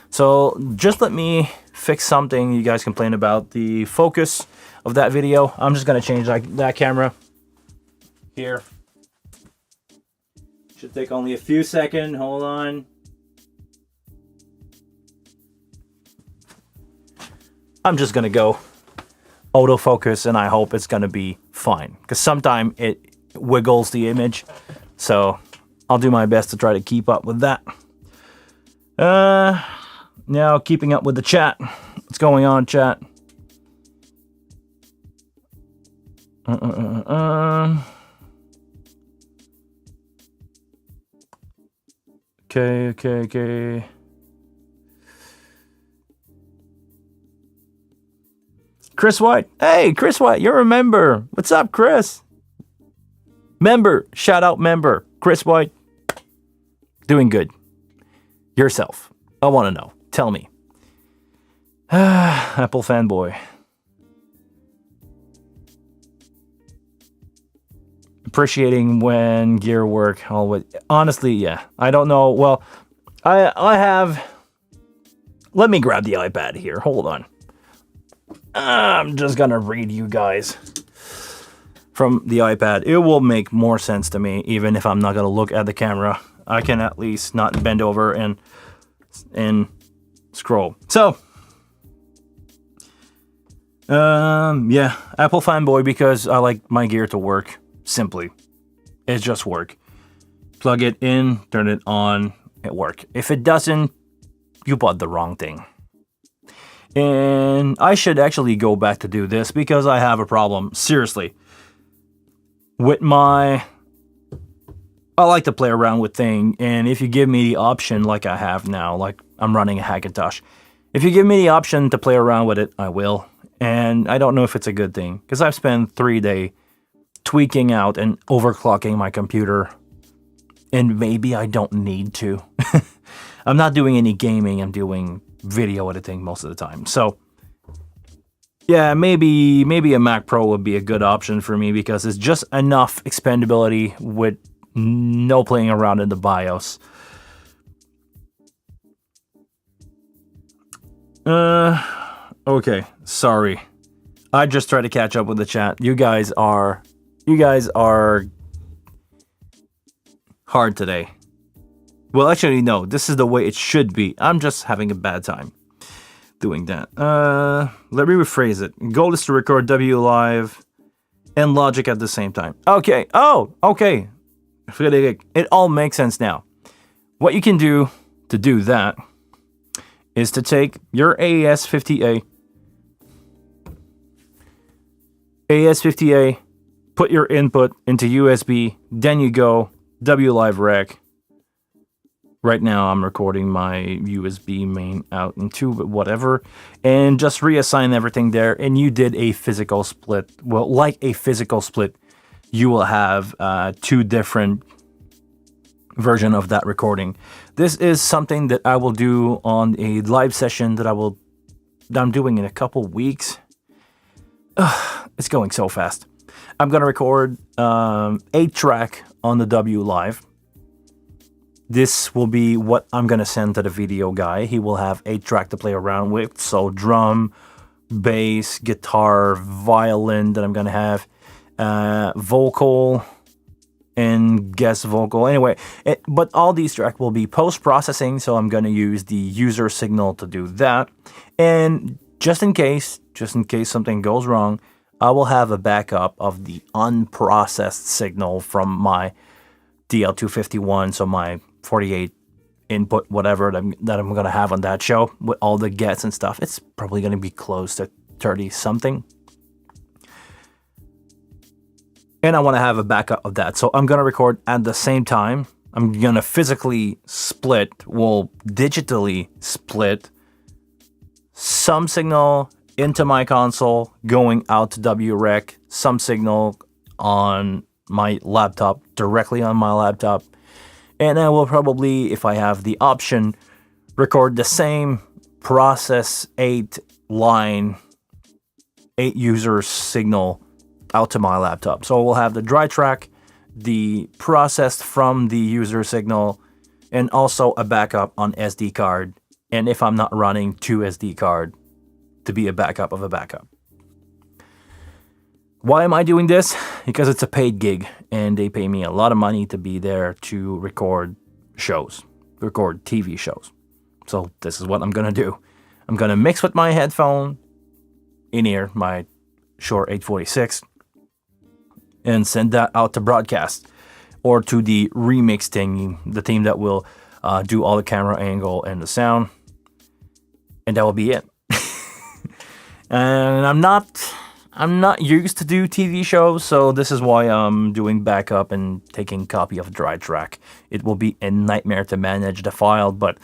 So just let me fix something you guys complain about. The focus of that video, I'm just gonna change that camera here. Should take only a few seconds. Hold on. I'm just gonna go autofocus and I hope it's gonna be fine, because sometimes it wiggles the image, so I'll do my best to try to keep up with that. Now keeping up with the chat. What's going on, chat? Okay. Chris White. Hey, Chris White, you're a member. What's up, Chris? Member. Shout out member. Chris White. Doing good. Yourself. I want to know. Tell me. Apple fanboy. Appreciating when gear work. Always. Honestly, yeah. I don't know. Well, I have... Let me grab the iPad here. Hold on. I'm just gonna read you guys from the iPad. It will make more sense to me, even if I'm not gonna look at the camera. I can at least not bend over and scroll. So, yeah, Apple fanboy because I like my gear to work simply. It's just work. Plug it in, turn it on, it works. If it doesn't, you bought the wrong thing. And I should actually go back to do this because I have a problem, seriously. With my... I like to play around with things, and if you give me the option like I have now, like I'm running a Hackintosh, if you give me the option to play around with it, I will. And I don't know if it's a good thing, because I've spent 3 days tweaking out and overclocking my computer, and maybe I don't need to. I'm not doing any gaming, I'm doing video editing most of the time. So yeah, maybe a Mac Pro would be a good option for me because it's just enough expandability with no playing around in the BIOS. Okay, sorry. I just tried to catch up with the chat. You guys are hard today. Well, actually, no. This is the way it should be. I'm just having a bad time doing that. Let me rephrase it. Goal is to record W Live and Logic at the same time. Okay. Oh, okay. It all makes sense now. What you can do to do that is to take your AES-50A, put your input into USB, then you go W Live Rec. Right now, I'm recording my USB main out into whatever, and just reassign everything there, and you did a physical split. Well, like a physical split, you will have 2 different versions of that recording. This is something that I will do on a live session that I'm doing in a couple weeks. It's going so fast. I'm gonna record 8-track on the W Live. This will be what I'm going to send to the video guy. He will have 8-track to play around with. So drum, bass, guitar, violin that I'm going to have, vocal, and guest vocal. Anyway, but all these tracks will be post-processing, so I'm going to use the user signal to do that. And just in case something goes wrong, I will have a backup of the unprocessed signal from my DL251, so my 48 input, whatever that I'm going to have on that show with all the gets and stuff. It's probably going to be close to 30 something. And I want to have a backup of that. So I'm going to record at the same time. I'm going to physically split, digitally split some signal into my console, going out to WREC, some signal on my laptop, directly on my laptop. And I will probably, if I have the option, record the same process 8 user signal out to my laptop. So we'll have the dry track, the processed from the user signal, and also a backup on SD card. And if I'm not running 2 SD card to be a backup of a backup. Why am I doing this? Because it's a paid gig and they pay me a lot of money to be there to record shows, record TV shows. So this is what I'm going to do. I'm going to mix with my headphone in-ear, my Shure 846, and send that out to broadcast or to the remix team, the team that will do all the camera angle and the sound. And that will be it. And I'm not used to do TV shows, so this is why I'm doing backup and taking copy of dry track. It will be a nightmare to manage the file, but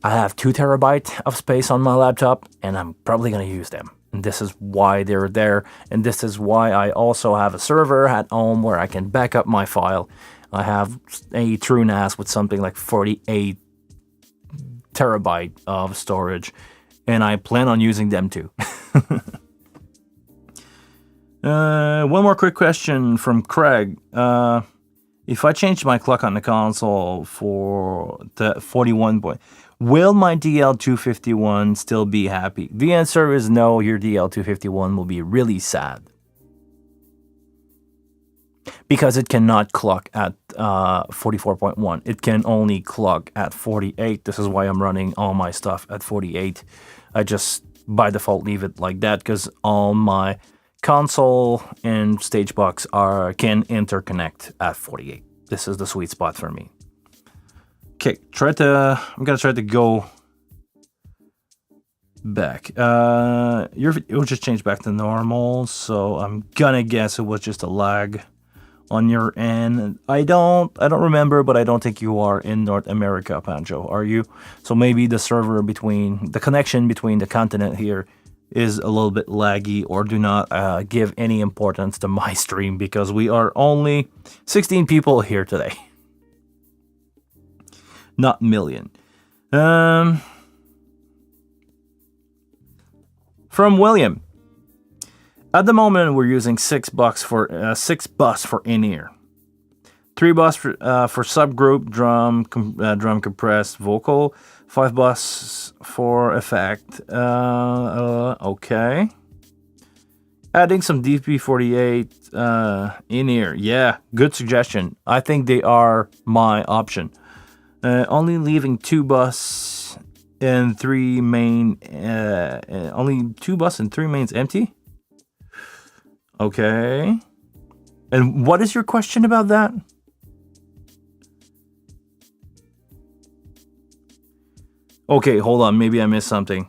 I have 2 terabytes of space on my laptop, and I'm probably going to use them. And this is why they're there, and this is why I also have a server at home where I can back up my file. I have a TrueNAS with something like 48 terabyte of storage, and I plan on using them too. One more quick question from Craig. If I change my clock on the console for the 41 point, will my DL251 still be happy? The answer is no. Your DL251 will be really sad. Because it cannot clock at 44.1. It can only clock at 48. This is why I'm running all my stuff at 48. I just, by default, leave it like that because all my console and stage box can interconnect at 48. This is the sweet spot for me. Okay, I'm gonna try to go back. It will just change back to normal, so I'm gonna guess it was just a lag on your end. I don't remember, but I don't think you are in North America, Pancho, are you? So maybe the connection between the continent here is a little bit laggy, or do not give any importance to my stream because we are only 16 people here today. Not million. From William. At the moment, we're using $6 for 6 bus for in-ear, 3 bus for subgroup drum compressed vocal, 5 bus for effect. Okay. Adding some DP48 in-ear. Yeah, good suggestion. I think they are my option. Only leaving 2 bus and 3 main. Only 2 bus and 3 mains empty. Okay. And what is your question about that? Okay, hold on. Maybe I missed something.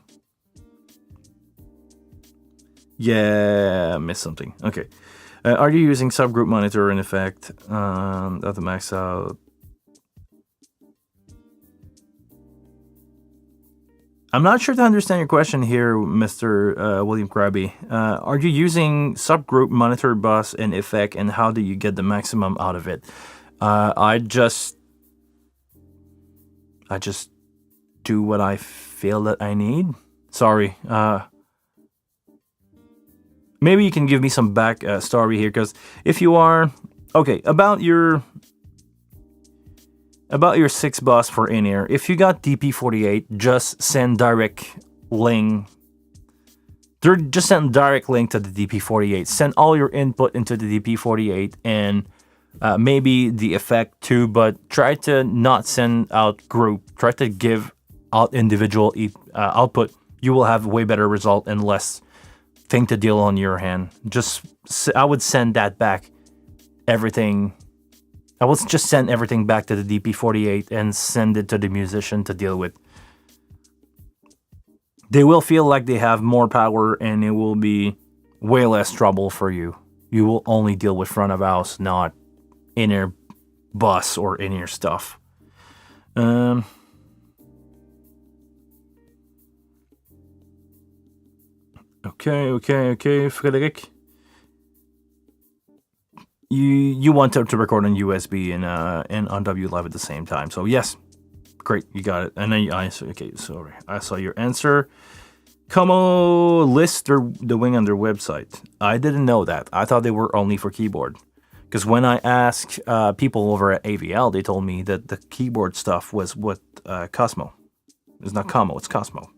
Yeah, I missed something. Okay. Are you using subgroup monitor in effect? At the max out. I'm not sure to understand your question here, Mr. William Krabby. Are you using subgroup monitor bus in effect, and how do you get the maximum out of it? I just do what I feel that I need. Sorry. Maybe you can give me some back story here, because if you are okay about your 6 bus for in-ear, if you got DP48, just send direct link. Just send direct link to the DP48. Send all your input into the DP48 and maybe the effect too, but try to not send out group. Try to give out individual output. You will have way better result and less thing to deal on your hand. I would send that back. Everything. I will just send everything back to the DP48 and send it to the musician to deal with. They will feel like they have more power and it will be way less trouble for you. You will only deal with front of house, not in-ear bus or in-ear stuff. Okay, Frederick. You want to record on USB and on W Live at the same time. So yes, great, you got it. And then I saw your answer. Como lists the wing on their website. I didn't know that. I thought they were only for keyboard. Because when I asked people over at AVL, they told me that the keyboard stuff was with Cosmo. It's not Como, it's Cosmo.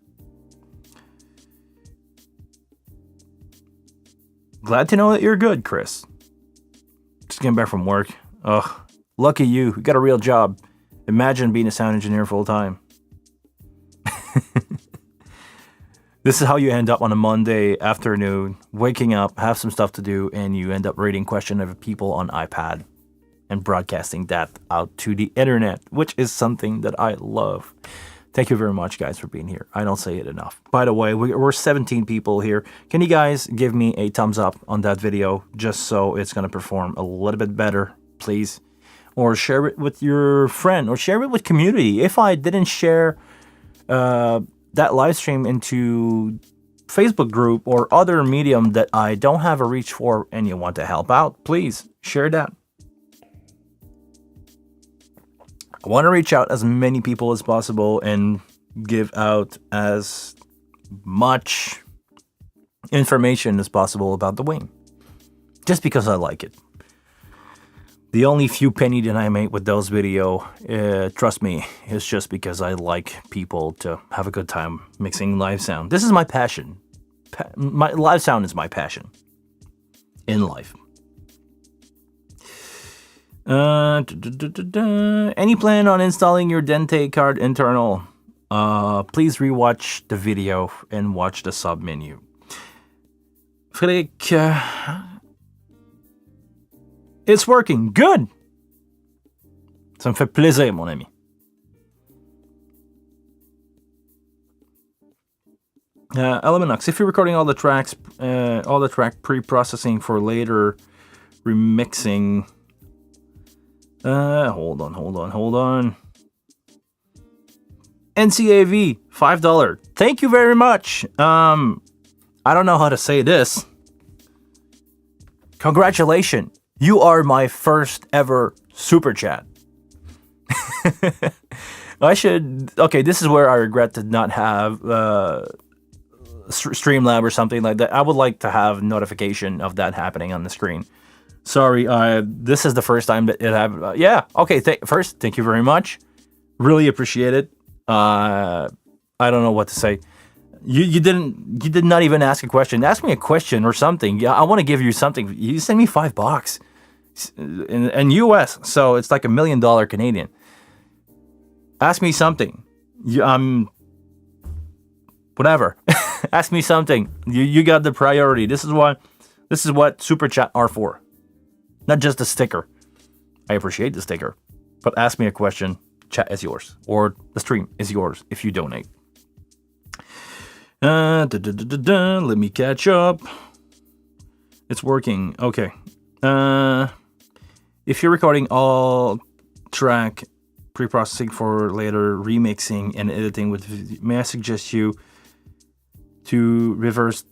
Glad to know that you're good, Chris. Just getting back from work. Ugh, lucky you. You got a real job. Imagine being a sound engineer full time. This is how you end up on a Monday afternoon, waking up, have some stuff to do, and you end up reading questions of people on iPad and broadcasting that out to the internet, which is something that I love. Thank you very much, guys, for being here. I don't say it enough. By the way, we're 17 people here. Can you guys give me a thumbs up on that video just so it's going to perform a little bit better, please? Or share it with your friend, or share it with community. If I didn't share that live stream into Facebook group or other medium that I don't have a reach for and you want to help out, please share that. I want to reach out as many people as possible and give out as much information as possible about the wing, just because I like it. The only few penny that I make with those video, trust me, is just because I like people to have a good time mixing live sound. This is my passion. My live sound is my passion in life. Any plan on installing your Dente card internal? Please rewatch the video and watch the sub menu. Frederick, it's working. Good. Ça me fait plaisir, mon ami. Eleminox, if you're recording all the track pre-processing for later remixing. Hold on. NCAV, $5. Thank you very much. I don't know how to say this. Congratulations. You are my first ever super chat. Okay, this is where I regret to not have Streamlab or something like that. I would like to have notification of that happening on the screen. Sorry, this is the first time that it happened. Yeah, okay, first, thank you very much. Really appreciate it. I don't know what to say. You did not even ask a question. Ask me a question or something. Yeah, I want to give you something. You send me $5 in US, so it's like $1 million Canadian. Ask me something. Whatever. Ask me something. You got the priority. This is what super chat are for. Not just the sticker. I appreciate the sticker, but ask me a question. Chat is yours, or the stream is yours if you donate. Let me catch up. It's working. Okay. If you're recording all track pre-processing for later remixing and editing with, may I suggest you to reverse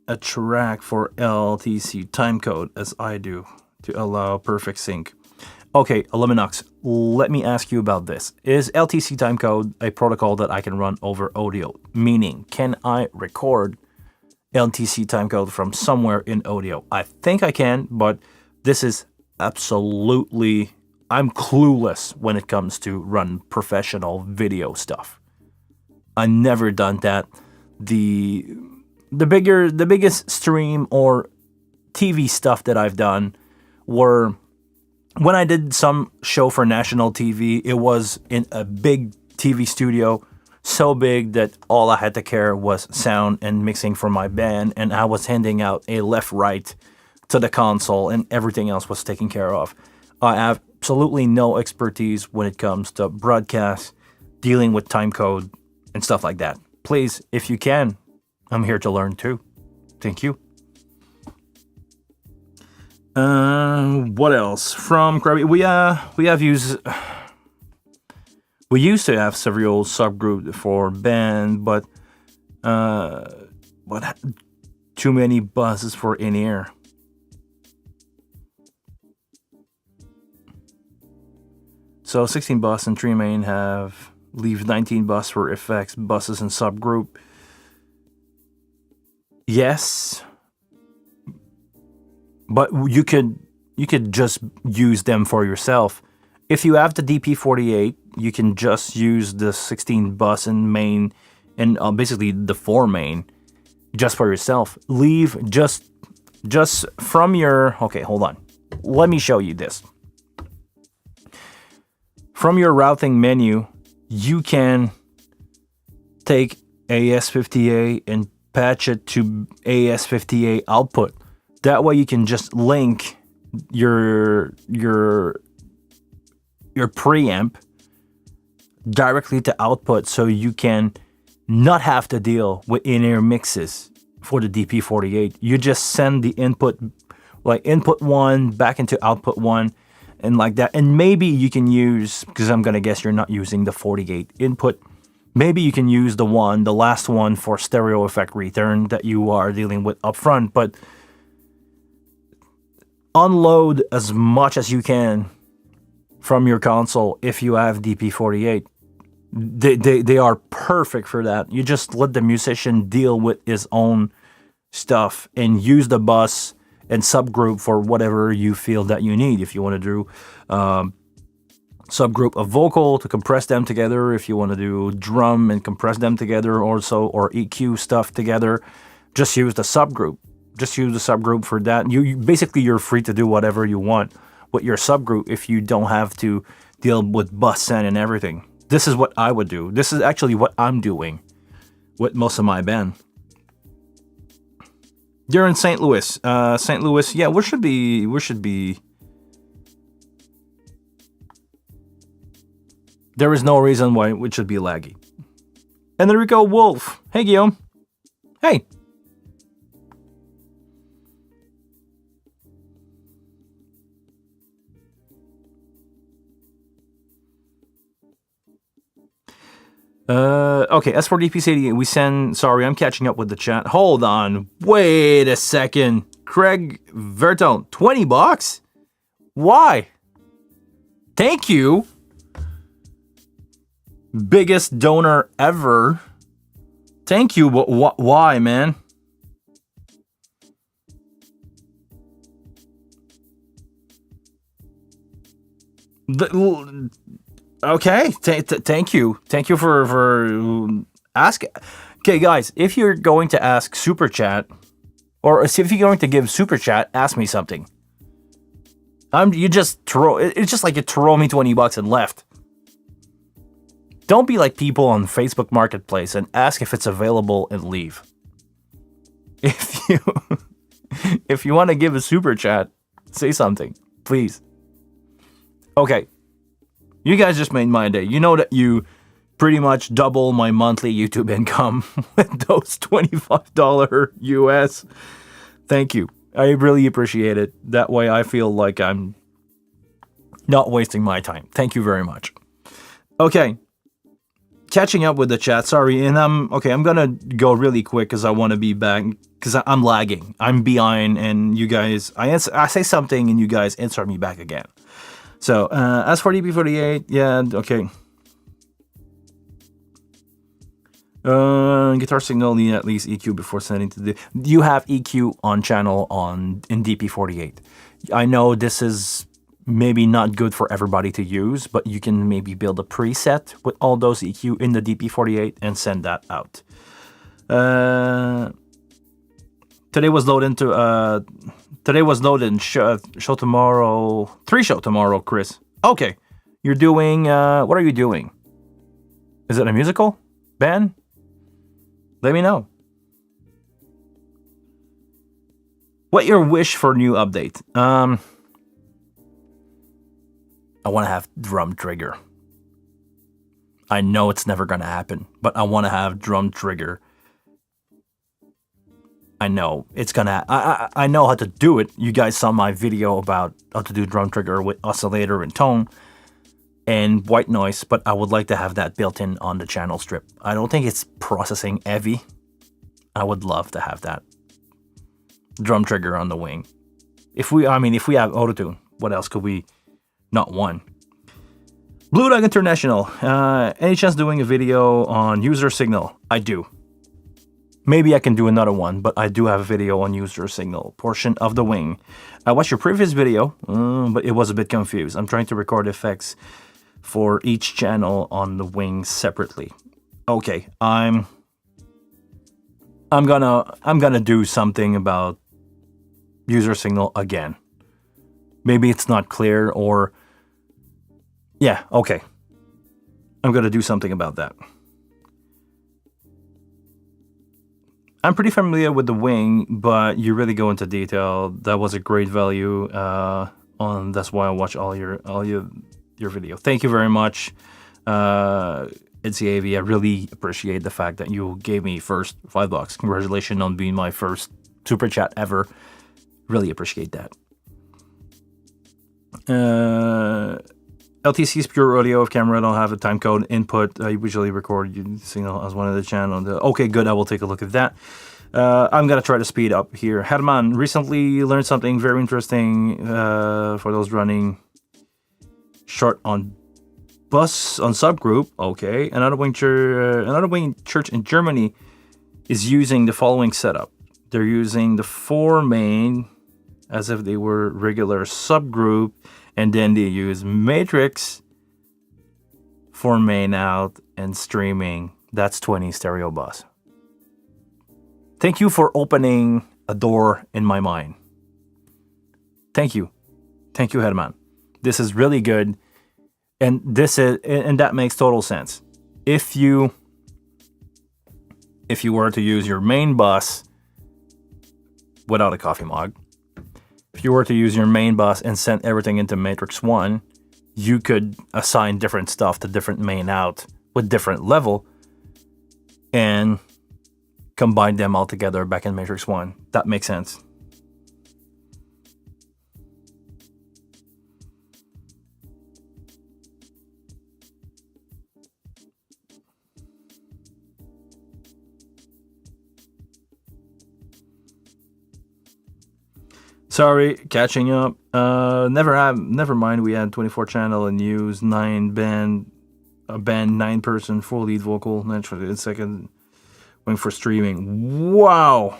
a track for LTC timecode as I do to allow perfect sync. Okay, Illuminox, let me ask you about this. Is LTC timecode a protocol that I can run over audio? Meaning, can I record LTC timecode from somewhere in audio? I think I can, but this is absolutely... I'm clueless when it comes to run professional video stuff. I never done that. The biggest stream or TV stuff that I've done were... When I did some show for national TV, it was in a big TV studio, so big that all I had to care was sound and mixing for my band, and I was handing out a left-right to the console, and everything else was taken care of. I have absolutely no expertise when it comes to broadcast, dealing with timecode, and stuff like that. Please, if you can, I'm here to learn too. Thank you. What else from Krabby? We used to have several subgroups for band, but too many buses for in-ear. So 16 bus and 3 main leave 19 bus for effects, buses and subgroup. yes, but you could just use them for yourself. If you have the DP48, you can just use the 16 bus and main, and basically the 4 main, just for yourself. Leave just from your. Okay, hold on. Let me show you this. From your routing menu, you can take AS50A and patch it to AS50A output. That way you can just link your preamp directly to output, so you can not have to deal with in-ear mixes for the DP48. You just send the input, like input 1 back into output 1, and like that. And maybe you can use, because I'm gonna guess you're not using the 48 input, maybe you can use the last one for stereo effect return that you are dealing with up front. But unload as much as you can from your console if you have DP48. They are perfect for that. You just let the musician deal with his own stuff and use the bus and subgroup for whatever you feel that you need. If you want to do subgroup of vocal to compress them together, if you want to do drum and compress them together also, or EQ stuff together, just use the subgroup. Just use the subgroup for that. You basically, you're free to do whatever you want with your subgroup if you don't have to deal with bus send and everything. This is what I would do. This is actually what I'm doing with most of my band. You're in St. Louis. St. Louis, yeah, we should be. There is no reason why it should be laggy. And there we go, Wolf. Hey, Guillaume. Hey. Okay, as for DP88, we send. Sorry, I'm catching up with the chat. Hold on. Wait a second. Craig Vertone, $20? Why? Thank you. Biggest donor ever. Thank you, but why, man? Okay, thank you. Thank you for asking. Okay, guys, if you're going to ask Super Chat, or if you're going to give Super Chat, ask me something. It's just like you throw me $20 and left. Don't be like people on Facebook Marketplace and ask if it's available and leave. If you want to give a Super Chat, say something, please. Okay. You guys just made my day. You know that you pretty much double my monthly YouTube income with those $25 US. Thank you. I really appreciate it. That way I feel like I'm not wasting my time. Thank you very much. Okay. Catching up with the chat. Sorry. And I'm going to go really quick because I want to be back because I'm lagging. I'm behind and you guys, I say something and you guys answer me back again. So, as for DP48, yeah, okay. Guitar signal need at least EQ before sending to the. You have EQ on channel in DP48. I know this is maybe not good for everybody to use, but you can maybe build a preset with all those EQ in the DP48 and send that out. Today was loaded. Show tomorrow. 3 show tomorrow, Chris. Okay. You're doing. What are you doing? Is it a musical band? Let me know. What your wish for new update? I want to have drum trigger. I know it's never gonna happen, but I want to have drum trigger. I know it's gonna. I know how to do it. You guys saw my video about how to do drum trigger with oscillator and tone and white noise, but I would like to have that built in on the channel strip. I don't think it's processing heavy. I would love to have that drum trigger on the wing. If we have autotune, what else could we not want? Blue Dog International. Any chance doing a video on user signal? I do. Maybe I can do another one, but I do have a video on user signal portion of the wing. I watched your previous video, but it was a bit confused. I'm trying to record effects for each channel on the wing separately. Okay, I'm gonna do something about user signal again. Maybe it's not clear, or yeah, okay. I'm gonna do something about that. I'm pretty familiar with the wing, but you really go into detail. That was a great value. That's why I watch all your video. Thank you very much, It's AV. I really appreciate the fact that you gave me first $5. Congratulations on being my first super chat ever. Really appreciate that. LTC's pure audio of camera. I don't have a time code input. I usually record signal as one of the channels. Okay, good. I will take a look at that. I'm gonna try to speed up here. Herman recently learned something very interesting for those running short on bus on subgroup. Okay, another wing church in Germany is using the following setup. They're using the 4 main as if they were regular subgroup, and then they use matrix for main out and streaming. That's 20 stereo bus. Thank you for opening a door in my mind. Thank you, Herman. This is really good, and that makes total sense. If you were to use your main bus without a coffee mug, if you were to use your main bus and send everything into Matrix 1, you could assign different stuff to different main out with different level and combine them all together back in Matrix 1. That makes sense. Sorry, catching up. Never mind. We had 24 channel and use 9 band, a band 9 person full lead vocal. Naturally, second wing for streaming. Wow,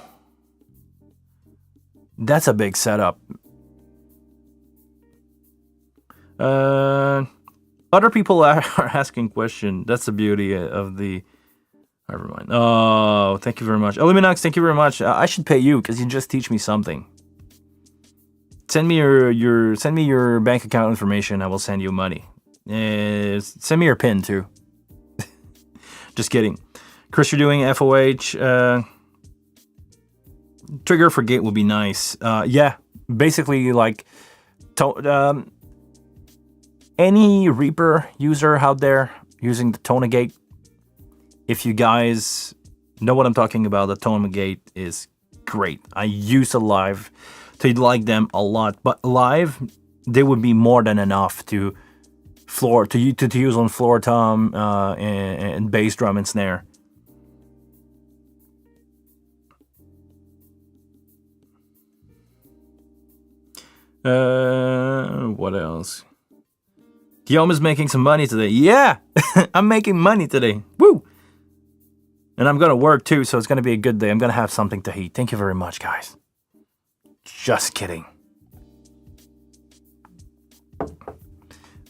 that's a big setup. Other people are asking questions. That's the beauty of the. Never mind. Oh, thank you very much, Illuminox. Thank you very much. I should pay you because you just teach me something. Send me your bank account information. I will send you money. Send me your PIN too. Just kidding. Chris, you're doing FOH. Trigger for gate will be nice. Yeah, basically like any Reaper user out there using the tone gate. If you guys know what I'm talking about, the tone gate is great. I use a live. To like them a lot, but live they would be more than enough to use on floor tom and bass drum and snare. What else? Guillaume is making some money today. Yeah, I'm making money today. Woo! And I'm gonna work too, so it's gonna be a good day. I'm gonna have something to eat. Thank you very much, guys. Just kidding.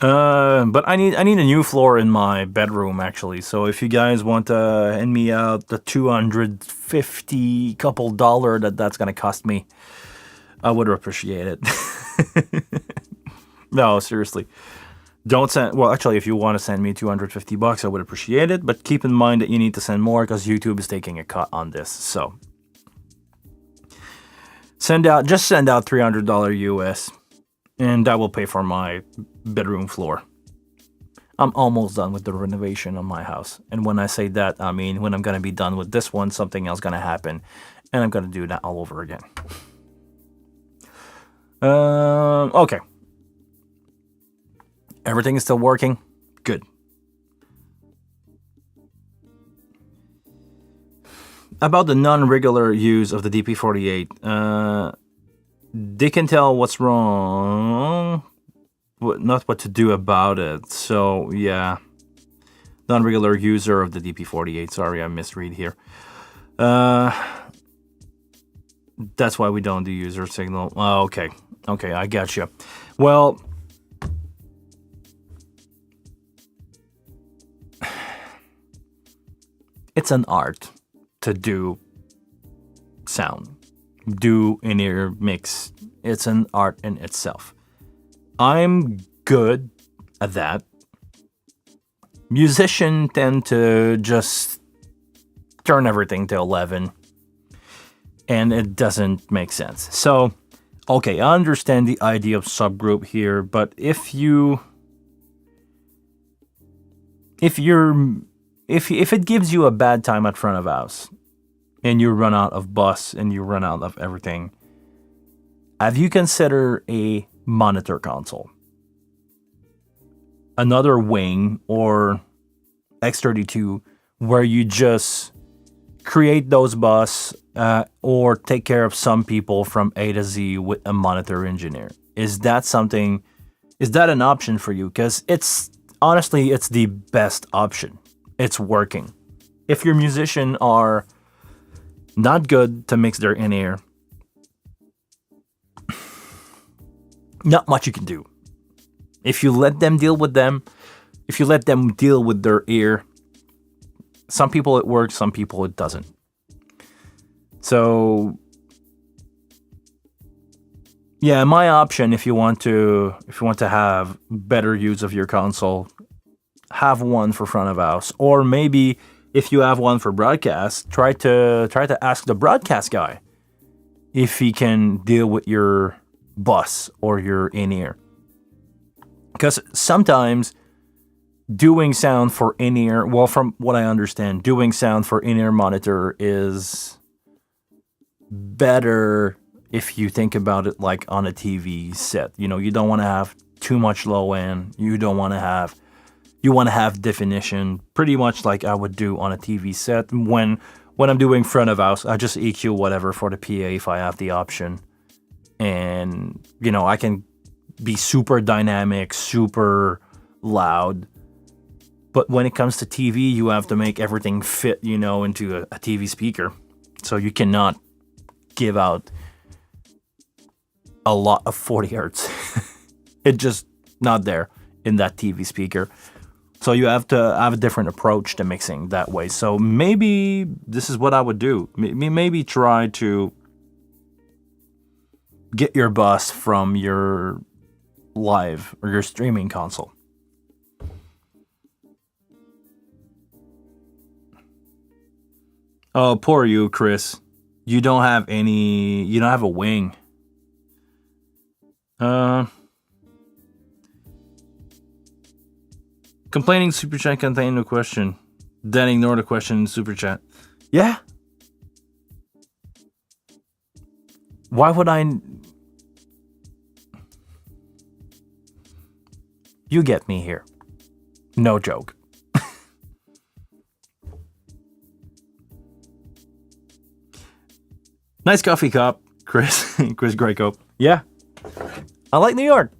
But I need a new floor in my bedroom actually. So if you guys want to hand me out the $250 couple dollar that's gonna cost me, I would appreciate it. No, seriously. Don't send. Well, actually, if you want to send me $250, I would appreciate it. But keep in mind that you need to send more because YouTube is taking a cut on this. So. Send out $300 US, and that will pay for my bedroom floor. I'm almost done with the renovation on my house, and when I say that, I mean when I'm gonna be done with this one, something else gonna happen, and I'm gonna do that all over again. Okay. Everything is still working. Good. About the non-regular use of the DP48, they can tell what's wrong, but not what to do about it. So yeah, non-regular user of the DP48. Sorry, I misread here. That's why we don't do user signal. Oh, okay. Okay, I got you. Well, it's an art to do sound, do in-ear mix. It's an art in itself. I'm good at that. Musicians tend to just turn everything to 11, and it doesn't make sense. So, okay, I understand the idea of subgroup here, but if it gives you a bad time at front of house, and you run out of bus and you run out of everything, have you considered a monitor console? Another wing or X32 where you just create those bus or take care of some people from A to Z with a monitor engineer. Is that an option for you? Because honestly, it's the best option. It's working. If your musician are not good to mix their in-ear, not much you can do. If you let them deal with their ear, some people it works, some people it doesn't. So, yeah, my option, if you want to have better use of your console, have one for front of house, or maybe if you have one for broadcast, try to ask the broadcast guy if he can deal with your bus or your in-ear. Because sometimes doing sound for in-ear, well, from what I understand, doing sound for in-ear monitor is better if you think about it like on a TV set. You know, you don't want to have too much low end. You want to have definition, pretty much like I would do on a TV set. When I'm doing front of house, I just EQ whatever for the PA if I have the option. And, you know, I can be super dynamic, super loud. But when it comes to TV, you have to make everything fit, you know, into a TV speaker. So you cannot give out a lot of 40 hertz. It's just not there in that TV speaker. So you have to have a different approach to mixing that way. So maybe this is what I would do. Maybe try to get your bus from your live or your streaming console. Oh, poor you, Chris. You don't have a wing. Complaining super chat contained no question. Then ignore the question in super chat. Yeah. Why would I? You get me here. No joke. Nice coffee cup, Chris. Chris Greco. Yeah. I like New York.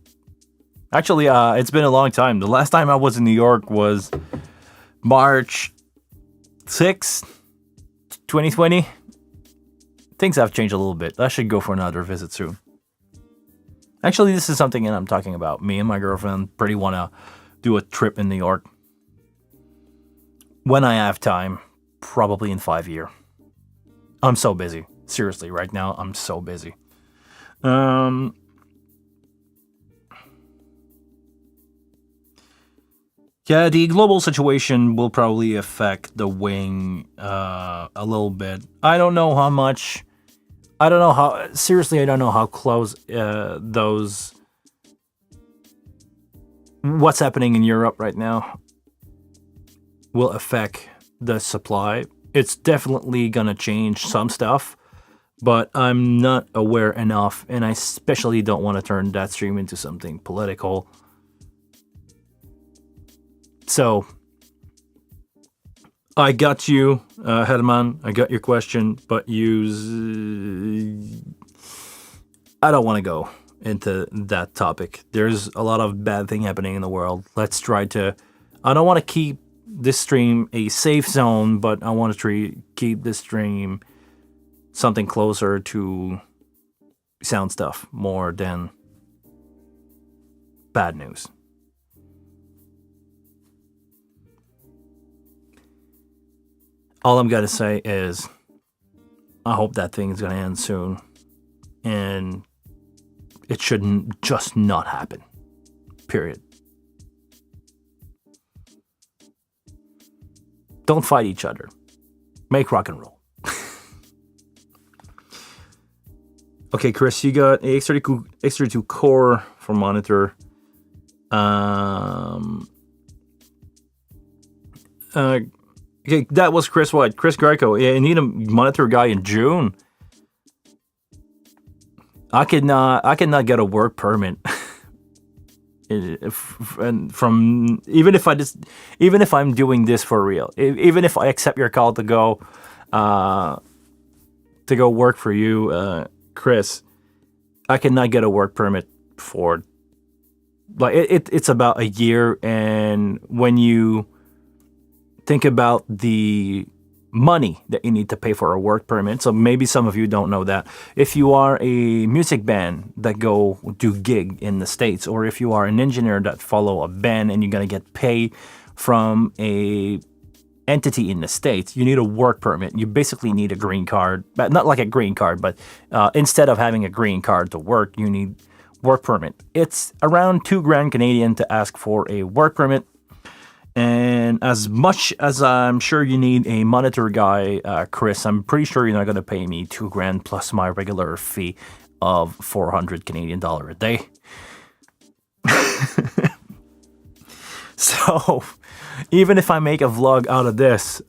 Actually, it's been a long time. The last time I was in New York was March 6th, 2020. Things have changed a little bit. I should go for another visit soon. Actually, this is something that I'm talking about. Me and my girlfriend pretty want to do a trip in New York. When I have time, probably in 5 years. I'm so busy. Seriously, right now, I'm so busy. Yeah, the global situation will probably affect the wing a little bit. I don't know how much. I don't know how. Seriously, I don't know how close those. What's happening in Europe right now will affect the supply. It's definitely gonna change some stuff, but I'm not aware enough, and I especially don't want to turn that stream into something political. So, I got you, Hedman. I got your question, but I don't want to go into that topic. There's a lot of bad thing happening in the world. Let's try to. I don't want to keep this stream a safe zone, but I want to keep this stream something closer to sound stuff more than bad news. All I'm gonna say is I hope that thing is gonna end soon, and it shouldn't just not happen. Period. Don't fight each other. Make rock and roll. Okay, Chris, you got a X32 core for monitor. Okay, that was Chris White. Chris Greco. Yeah, you need a monitor guy in June. I could not get a work permit. And from even if I'm doing this for real, even if I accept your call to go work for you, Chris, I cannot get a work permit for like it's about a year. And when you think about the money that you need to pay for a work permit, so maybe some of you don't know that. If you are a music band that go do gig in the States, or if you are an engineer that follow a band and you're gonna get paid from a entity in the States, you need a work permit. You basically need a green card, but not like a green card, but instead of having a green card to work, you need work permit. It's around $2,000 Canadian to ask for a work permit. And as much as I'm sure you need a monitor guy, Chris, I'm pretty sure you're not going to pay me $2,000 plus my regular fee of 400 Canadian dollar a day. So even if I make a vlog out of this, it's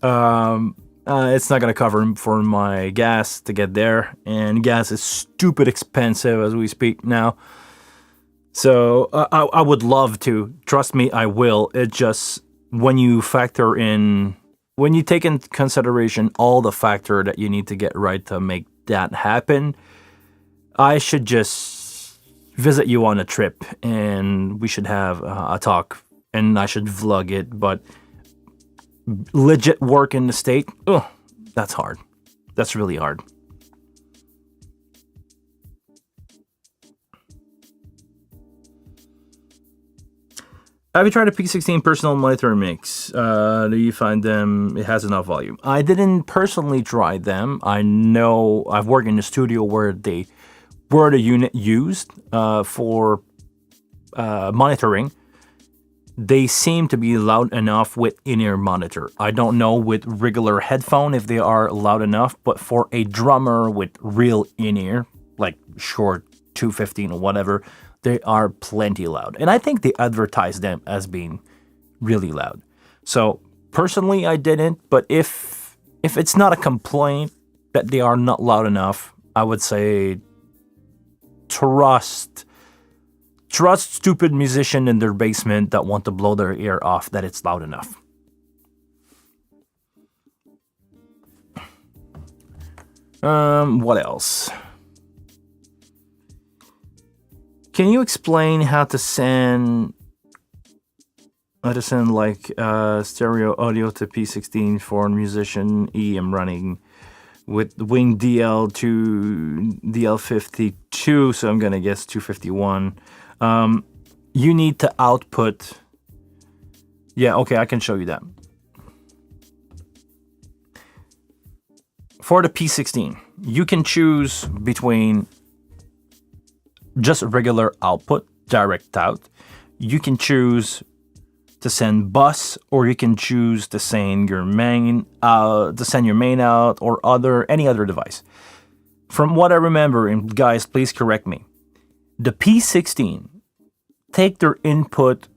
not going to cover for my gas to get there. And gas is stupid expensive as we speak now. So I would love to. Trust me, I will. It just, when you take in consideration all the factor that you need to get right to make that happen, I should just visit you on a trip and we should have a talk and I should vlog it. But legit work in the state, that's hard. That's really hard. Have you tried a P16 personal monitor mix? Do you find it has enough volume? I didn't personally try them. I know I've worked in a studio where the unit used for monitoring, they seem to be loud enough with in-ear monitor. I don't know with regular headphone if they are loud enough, but for a drummer with real in-ear, like short 215 or whatever, they are plenty loud. And I think they advertise them as being really loud. So personally, I didn't. But if it's not a complaint that they are not loud enough, I would say trust stupid musician in their basement that want to blow their ear off that it's loud enough. What else? Can you explain how to send like stereo audio to P16 for a musician? I'm running with Wing DL to DL52, so I'm gonna guess 251. You need to output. Yeah, okay, I can show you that. For the P16, you can choose between just regular output, direct out. You can choose to send bus, or you can choose to send your main out, or any other device. From what I remember, and guys, please correct me, the P16 take their input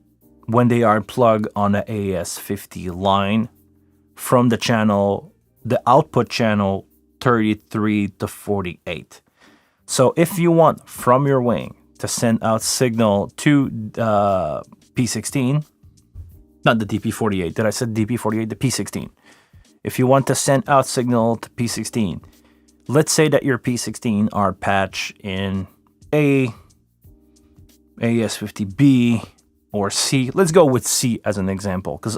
when they are plugged on the AS50 line from the channel, the output channel 33 to 48. So if you want from your wing to send out signal to P16, not the DP48, did I say DP48? The P16. If you want to send out signal to P16, let's say that your P16 are patched in A, AS50B, or C. Let's go with C as an example, because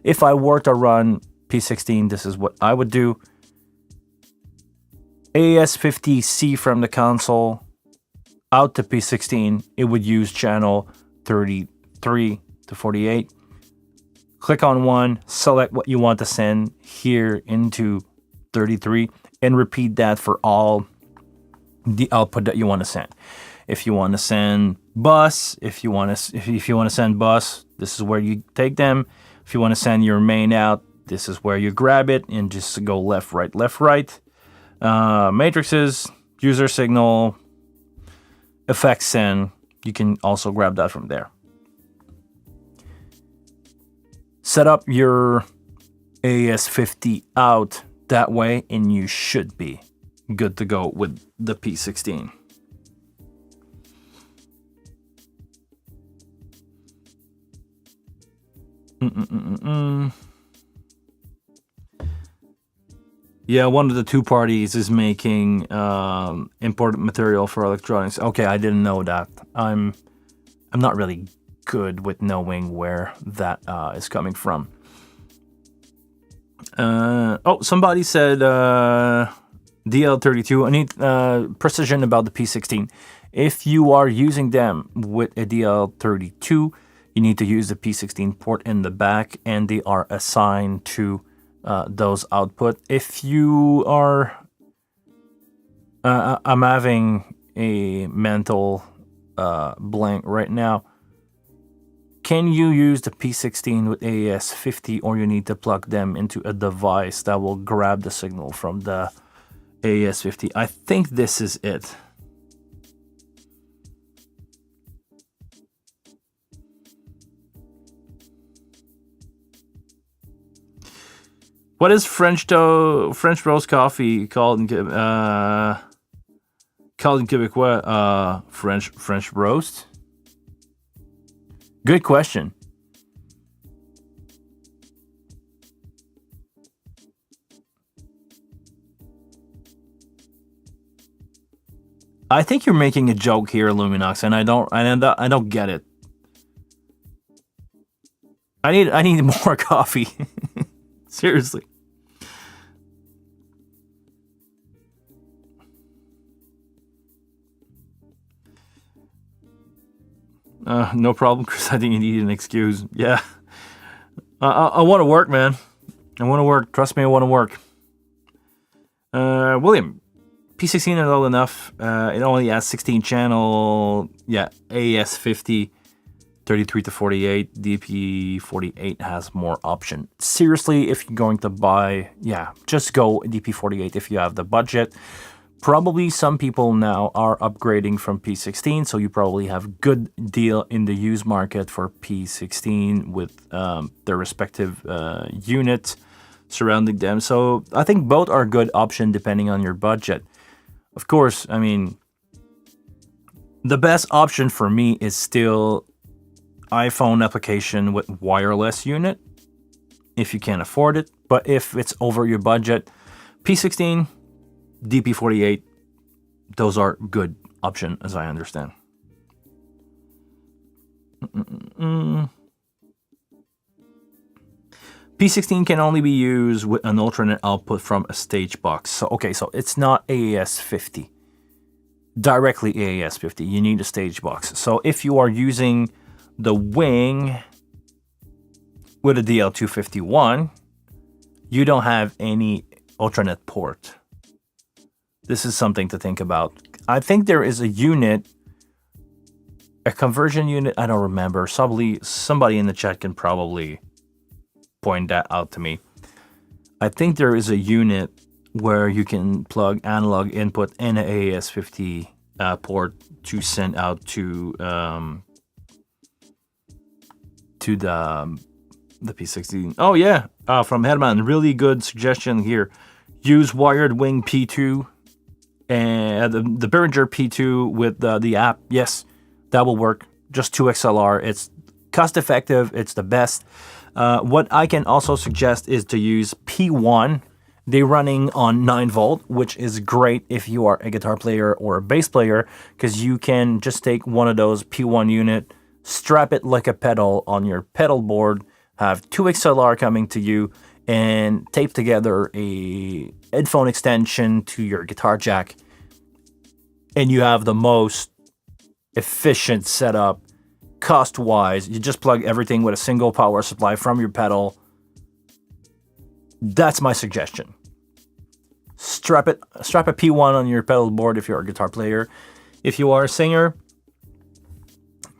if I were to run P16, this is what I would do. AES50C from the console out to P16, it would use channel 33 to 48. Click on one, select what you want to send here into 33, and repeat that for all the output that you want to send. If you want to send bus, if you want to send bus, this is where you take them. If you want to send your main out, this is where you grab it and just go left, right, left, right. Matrices, user signal, effects send. You can also grab that from there. Set up your AES50 out that way, and you should be good to go with the P16. Yeah, one of the two parties is making imported material for electronics. Okay, I didn't know that. I'm not really good with knowing where that is coming from. Somebody said DL32. I need precision about the P16. If you are using them with a DL32, you need to use the P16 port in the back, and they are assigned to those output. If you are, I'm having a mental blank right now. Can you use the P16 with AES50, or you need to plug them into a device that will grab the signal from the AES50? I think this is it. What is French roast coffee called in Quebecois? French roast? Good question. I think you're making a joke here, Luminox, and I don't get it. I need more coffee. Seriously. No problem, Chris. I think you need an excuse. Yeah. I want to work, man. I want to work. Trust me, I want to work. William, P16 is old enough. It only has 16 channel. Yeah, AES50, 33 to 48. DP48 has more option. Seriously, if you're going to buy, just go DP48 if you have the budget. Probably some people now are upgrading from P16, so you probably have good deal in the used market for P16 with their respective units surrounding them. So I think both are a good option depending on your budget. Of course, I mean, the best option for me is still iPhone application with wireless unit if you can't afford it. But if it's over your budget, P16, DP48, those are good option as I understand. P16 can only be used with an alternate output from a stage box. So it's not AES50. Directly AES50. You need a stage box. So if you are using the wing with a DL251, you don't have any alternate port. This is something to think about. I think there is a unit, a conversion unit. I don't remember. Somebody in the chat can probably point that out to me. I think there is a unit where you can plug analog input and an AES50 port to send out to the P16. Oh yeah, from Headman, really good suggestion here. Use wired wing P2 and the Behringer P2 with the app. Yes, that will work. Just 2 XLR. It's cost effective. It's the best. What I can also suggest is to use P1. They're running on 9 volt, which is great if you are a guitar player or a bass player, because you can just take one of those P1 unit, strap it like a pedal on your pedal board, have two XLR coming to you, and tape together a headphone extension to your guitar jack, and you have the most efficient setup cost-wise. You just plug everything with a single power supply from your pedal. That's my suggestion. Strap a P1 on your pedal board if you're a guitar player. If you are a singer,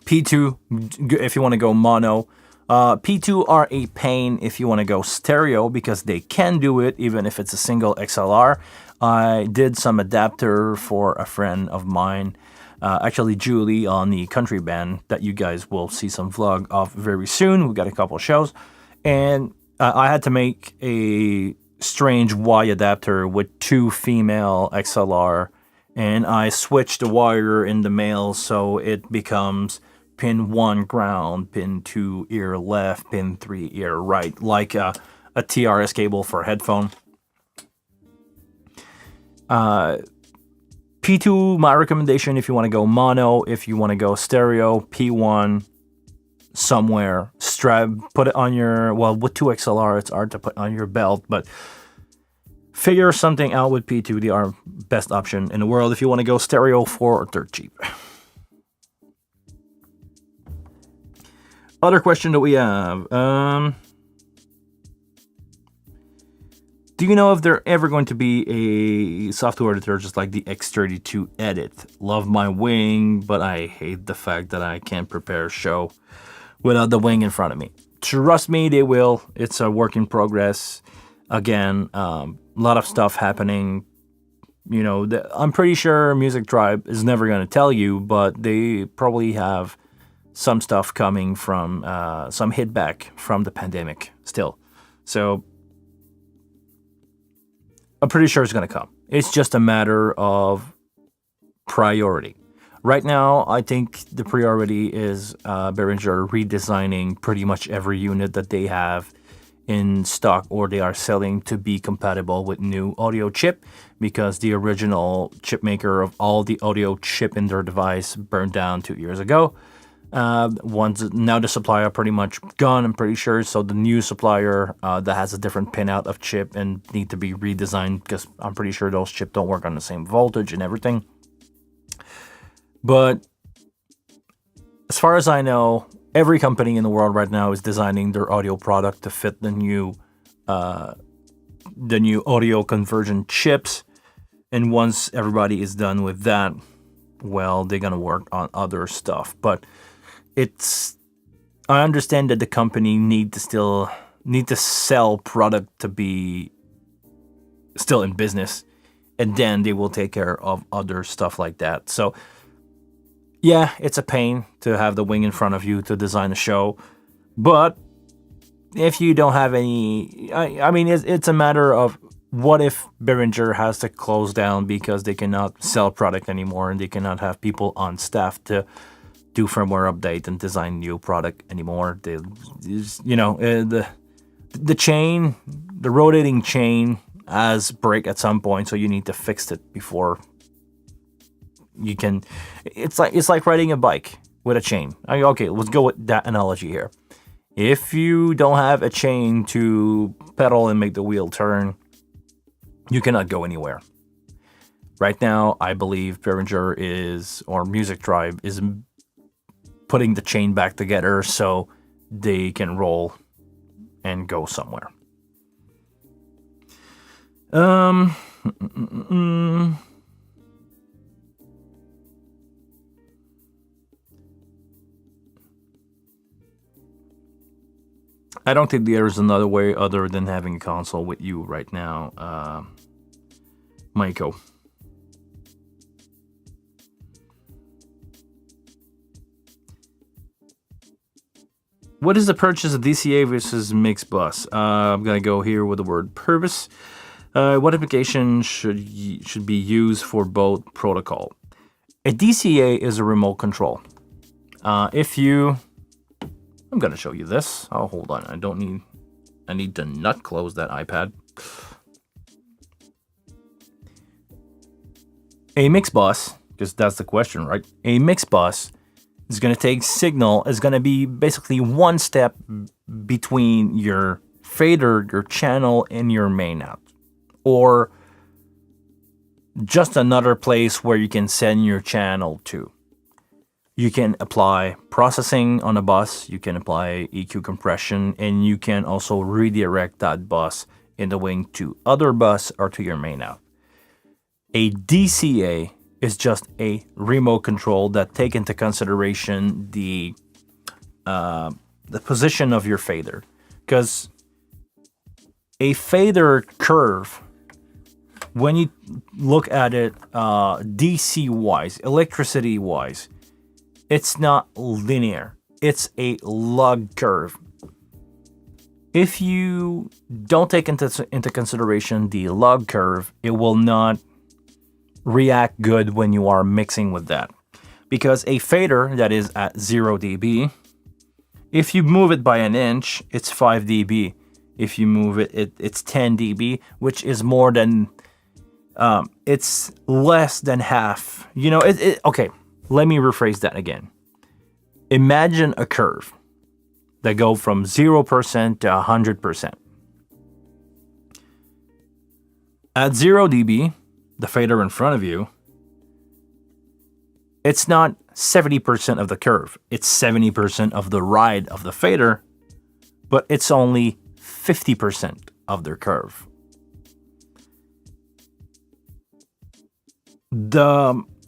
P2 if you want to go mono. P2 are a pain if you want to go stereo, because they can do it even if it's a single XLR. I did some adapter for a friend of mine, actually Julie, on the country band that you guys will see some vlog of very soon. We got a couple shows, and I had to make a strange Y adapter with two female XLR, and I switched the wire in the male so it becomes pin 1 ground, pin 2 ear left, pin 3 ear right, like a TRS cable for a headphone. P2, my recommendation if you want to go mono. If you want to go stereo, P1 somewhere. Put it on your, well, with 2 XLR, it's hard to put on your belt, but figure something out with P2. They are best option in the world if you want to go stereo for dirt cheap. Other question that we have. Do you know if there ever going to be a software editor just like the X32 Edit? Love my wing, but I hate the fact that I can't prepare a show without the wing in front of me. Trust me, they will. It's a work in progress. Again, a lot of stuff happening. You know, I'm pretty sure Music Tribe is never going to tell you, but they probably have some stuff coming from some hit back from the pandemic still. So I'm pretty sure it's going to come. It's just a matter of priority. Right now, I think the priority is Behringer redesigning pretty much every unit that they have in stock or they are selling to be compatible with new audio chip, because the original chip maker of all the audio chip in their device burned down 2 years ago. Now the supplier pretty much gone, I'm pretty sure. So the new supplier that has a different pinout of chip and need to be redesigned, because I'm pretty sure those chips don't work on the same voltage and everything. But as far as I know, every company in the world right now is designing their audio product to fit the new audio conversion chips. And once everybody is done with that, well, they're gonna work on other stuff. But I understand that the company need to sell product to be still in business, and then they will take care of other stuff like that. So yeah, it's a pain to have the wing in front of you to design a show, but if you don't have any, I mean, it's a matter of what if Behringer has to close down because they cannot sell product anymore and they cannot have people on staff to do firmware update and design new product anymore. The chain, the rotating chain has break at some point, so you need to fix it before you can. It's like riding a bike with a chain. Okay, let's go with that analogy here. If you don't have a chain to pedal and make the wheel turn, you cannot go anywhere. Right now, I believe Behringer or Music Tribe is putting the chain back together so they can roll and go somewhere. I don't think there is another way other than having a console with you right now, Maiko. What is the purchase of DCA versus mix bus? I'm gonna go here with the word purpose. What application should be used for both protocol? A DCA is a remote control. I'm gonna show you this. Oh, hold on. I need to not close that iPad. A mix bus, because that's the question, right? A mix bus It's going to take signal. It's going to be basically one step between your fader, your channel, and your main out. Or just another place where you can send your channel to. You can apply processing on a bus, you can apply EQ compression, and you can also redirect that bus in the wing to other bus or to your main out. A DCA is just a remote control that take into consideration the position of your fader. Because a fader curve, when you look at it DC wise, electricity wise, it's not linear. It's a log curve. If you don't take into consideration the log curve, it will not react good when you are mixing with that. Because a fader that is at 0 dB, if you move it by an inch, it's 5 dB. If you move it, it's 10 dB, which is more than, it's less than half. Okay. Let me rephrase that again. Imagine a curve that go from 0% to 100%. At 0 dB, the fader in front of you, it's not 70% of the curve. It's 70% of the ride of the fader, but it's only 50% of their curve.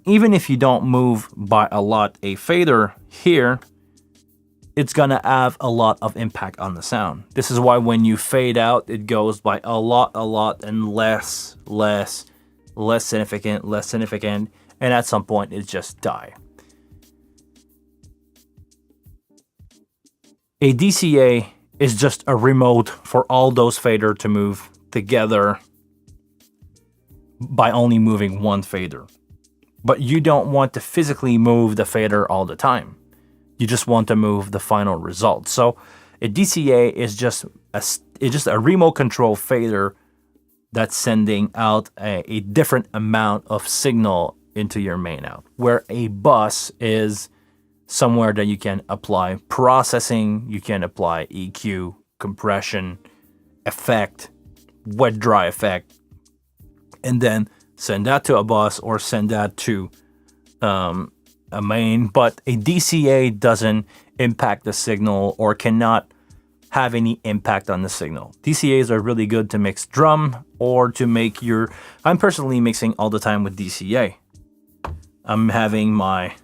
Even if you don't move by a lot a fader here, it's gonna have a lot of impact on the sound. This is why when you fade out, it goes by a lot, and less significant, and at some point it just die. A DCA is just a remote for all those fader to move together by only moving one fader. But you don't want to physically move the fader all the time. You just want to move the final result. So a DCA is just a remote control fader that's sending out a different amount of signal into your main out. Where a bus is somewhere that you can apply processing, you can apply EQ, compression, effect, wet dry effect, and then send that to a bus or send that to a main. But a DCA doesn't impact the signal or cannot have any impact on the signal. DCAs are really good to mix drum or to make I'm personally mixing all the time with DCA. I'm having my,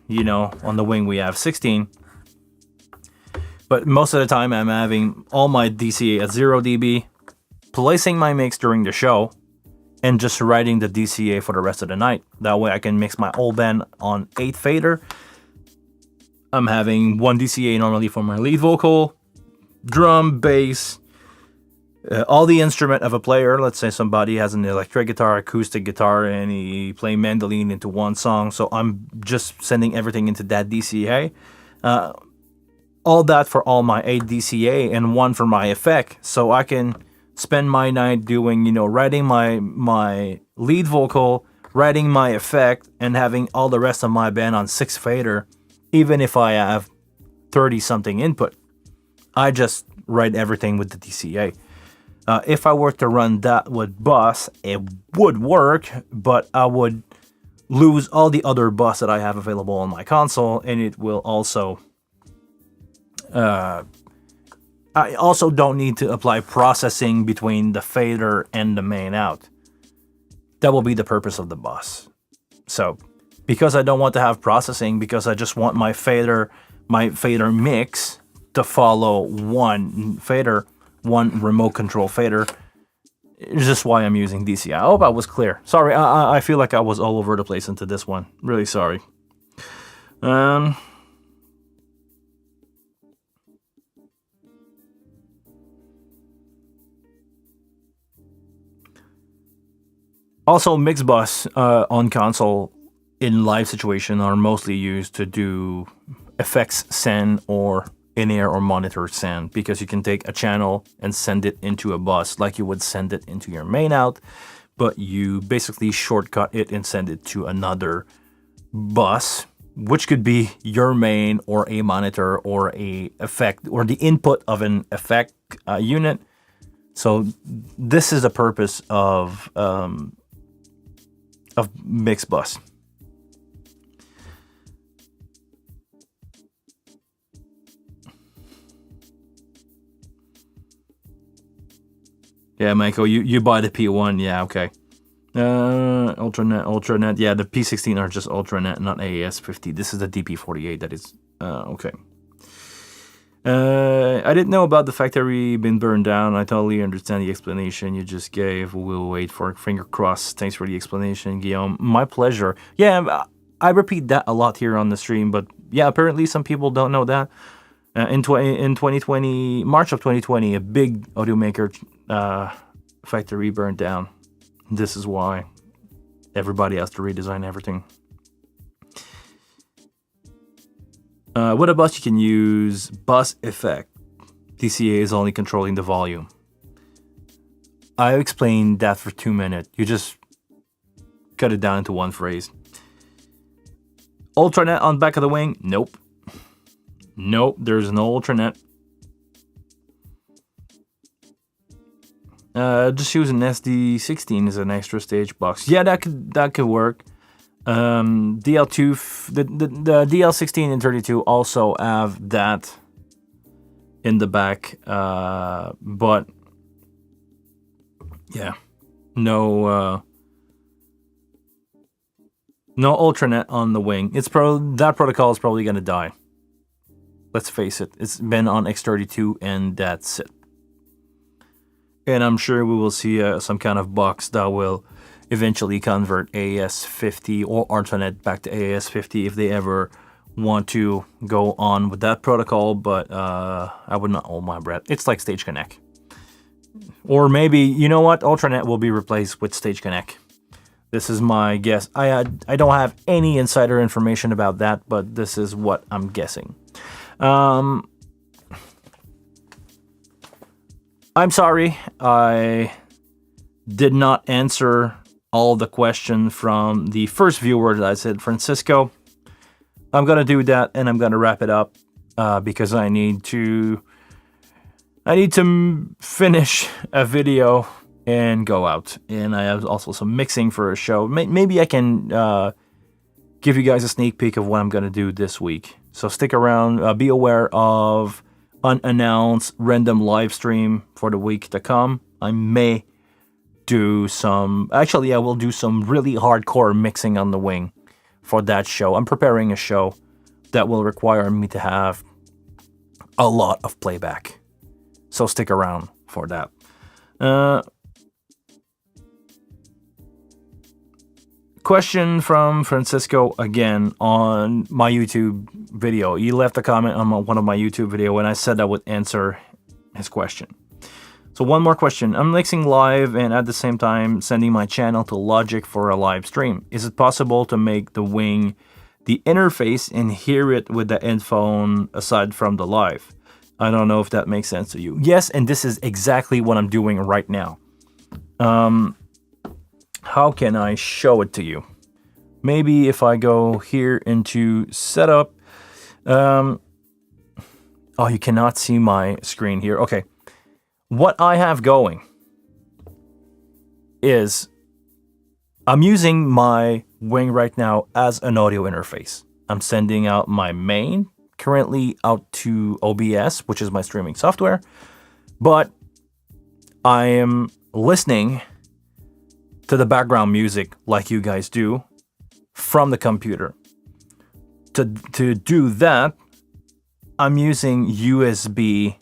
on the wing we have 16. But most of the time I'm having all my DCA at 0 dB, placing my mix during the show, and just writing the DCA for the rest of the night. That way I can mix my whole band on 8 fader. I'm having 1 DCA normally for my lead vocal, drum, bass, all the instrument of a player. Let's say somebody has an electric guitar, acoustic guitar, and he play mandolin into one song. So I'm just sending everything into that DCA. All that for all my 8 DCA and 1 for my effect. So I can spend my night doing, writing my lead vocal, writing my effect, and having all the rest of my band on 6 fader, even if I have 30 something input. I just write everything with the DCA. If I were to run that with bus, it would work, but I would lose all the other bus that I have available on my console, and it will also I also don't need to apply processing between the fader and the main out. That will be the purpose of the bus. So, because I don't want to have processing, because I just want my fader mix to follow one fader, one remote control fader, it's just why I'm using DCI. I hope I was clear. Sorry, I feel like I was all over the place into this one. Really sorry. Also, mix bus on console in live situation are mostly used to do effects send or in-ear or monitor send, because you can take a channel and send it into a bus like you would send it into your main out, but you basically shortcut it and send it to another bus which could be your main or a monitor or a effect or the input of an effect unit. So this is the purpose of mix bus. Yeah, Michael, you buy the P1. Yeah, okay. Ultranet. Yeah, the P16 are just Ultranet, not AES50. This is the DP48 that is, okay. I didn't know about the factory being burned down. I totally understand the explanation you just gave. We'll wait for it. Finger crossed. Thanks for the explanation, Guillaume. My pleasure. Yeah, I repeat that a lot here on the stream, but yeah, apparently some people don't know that. In 2020, March of 2020, a big audio maker factory burned down. This is why everybody has to redesign everything. With a bus, you can use bus effect. DCA is only controlling the volume. I explained that for 2 minutes. You just cut it down into one phrase. Ultranet on back of the wing? Nope. Nope, there's no Ultranet. Just use an SD16 as an extra stage box. Yeah, that could work. DL2, the DL16 and 32 also have that in the back, but yeah, no Ultranet on the wing. That protocol is probably gonna die. Let's face it, it's been on X32 and that's it. And I'm sure we will see some kind of box that will eventually convert AES50 or Ultranet back to AES50 if they ever want to go on with that protocol, but I would not hold my breath. It's like Stage Connect. Or maybe, you know what, Ultranet will be replaced with Stage Connect. This is my guess. I don't have any insider information about that, but this is what I'm guessing. I'm sorry, I did not answer all the question from the first viewer that I said, Francisco. I'm gonna do that and I'm gonna wrap it up because I need to finish a video and go out. And I have also some mixing for a show. Maybe I can give you guys a sneak peek of what I'm gonna do this week. So stick around. Be aware of unannounced random live stream for the week to come. I may do some... Actually, I will do some really hardcore mixing on the wing for that show. I'm preparing a show that will require me to have a lot of playback. So stick around for that. Question from Francisco again on my YouTube video. He left a comment on one of my YouTube video and I said I would answer his question. So one more question. I'm mixing live and at the same time sending my channel to Logic for a live stream. Is it possible to make the wing the interface and hear it with the headphone aside from the live? I don't know if that makes sense to you. Yes, and this is exactly what I'm doing right now. How can I show it to you? Maybe if I go here into setup. Oh, you cannot see my screen here. Okay. What I have going is I'm using my wing right now as an audio interface. I'm sending out my main currently out to OBS, which is my streaming software, but I am listening to the background music like you guys do from the computer. To do that, I'm using USB.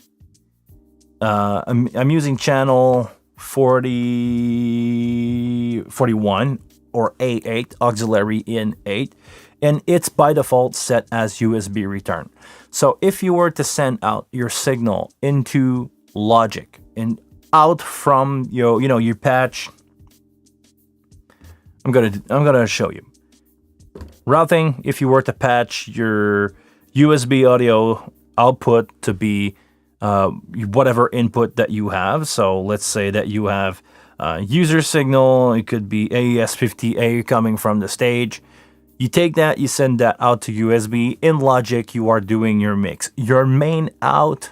I'm using channel 41 or A8, auxiliary in 8, and it's by default set as USB return. So if you were to send out your signal into Logic and out from your patch, I'm gonna show you. Routing, if you were to patch your USB audio output to be whatever input that you have. So let's say that you have user signal. It could be AES50A coming from the stage. You take that, you send that out to USB. In Logic, you are doing your mix. Your main out,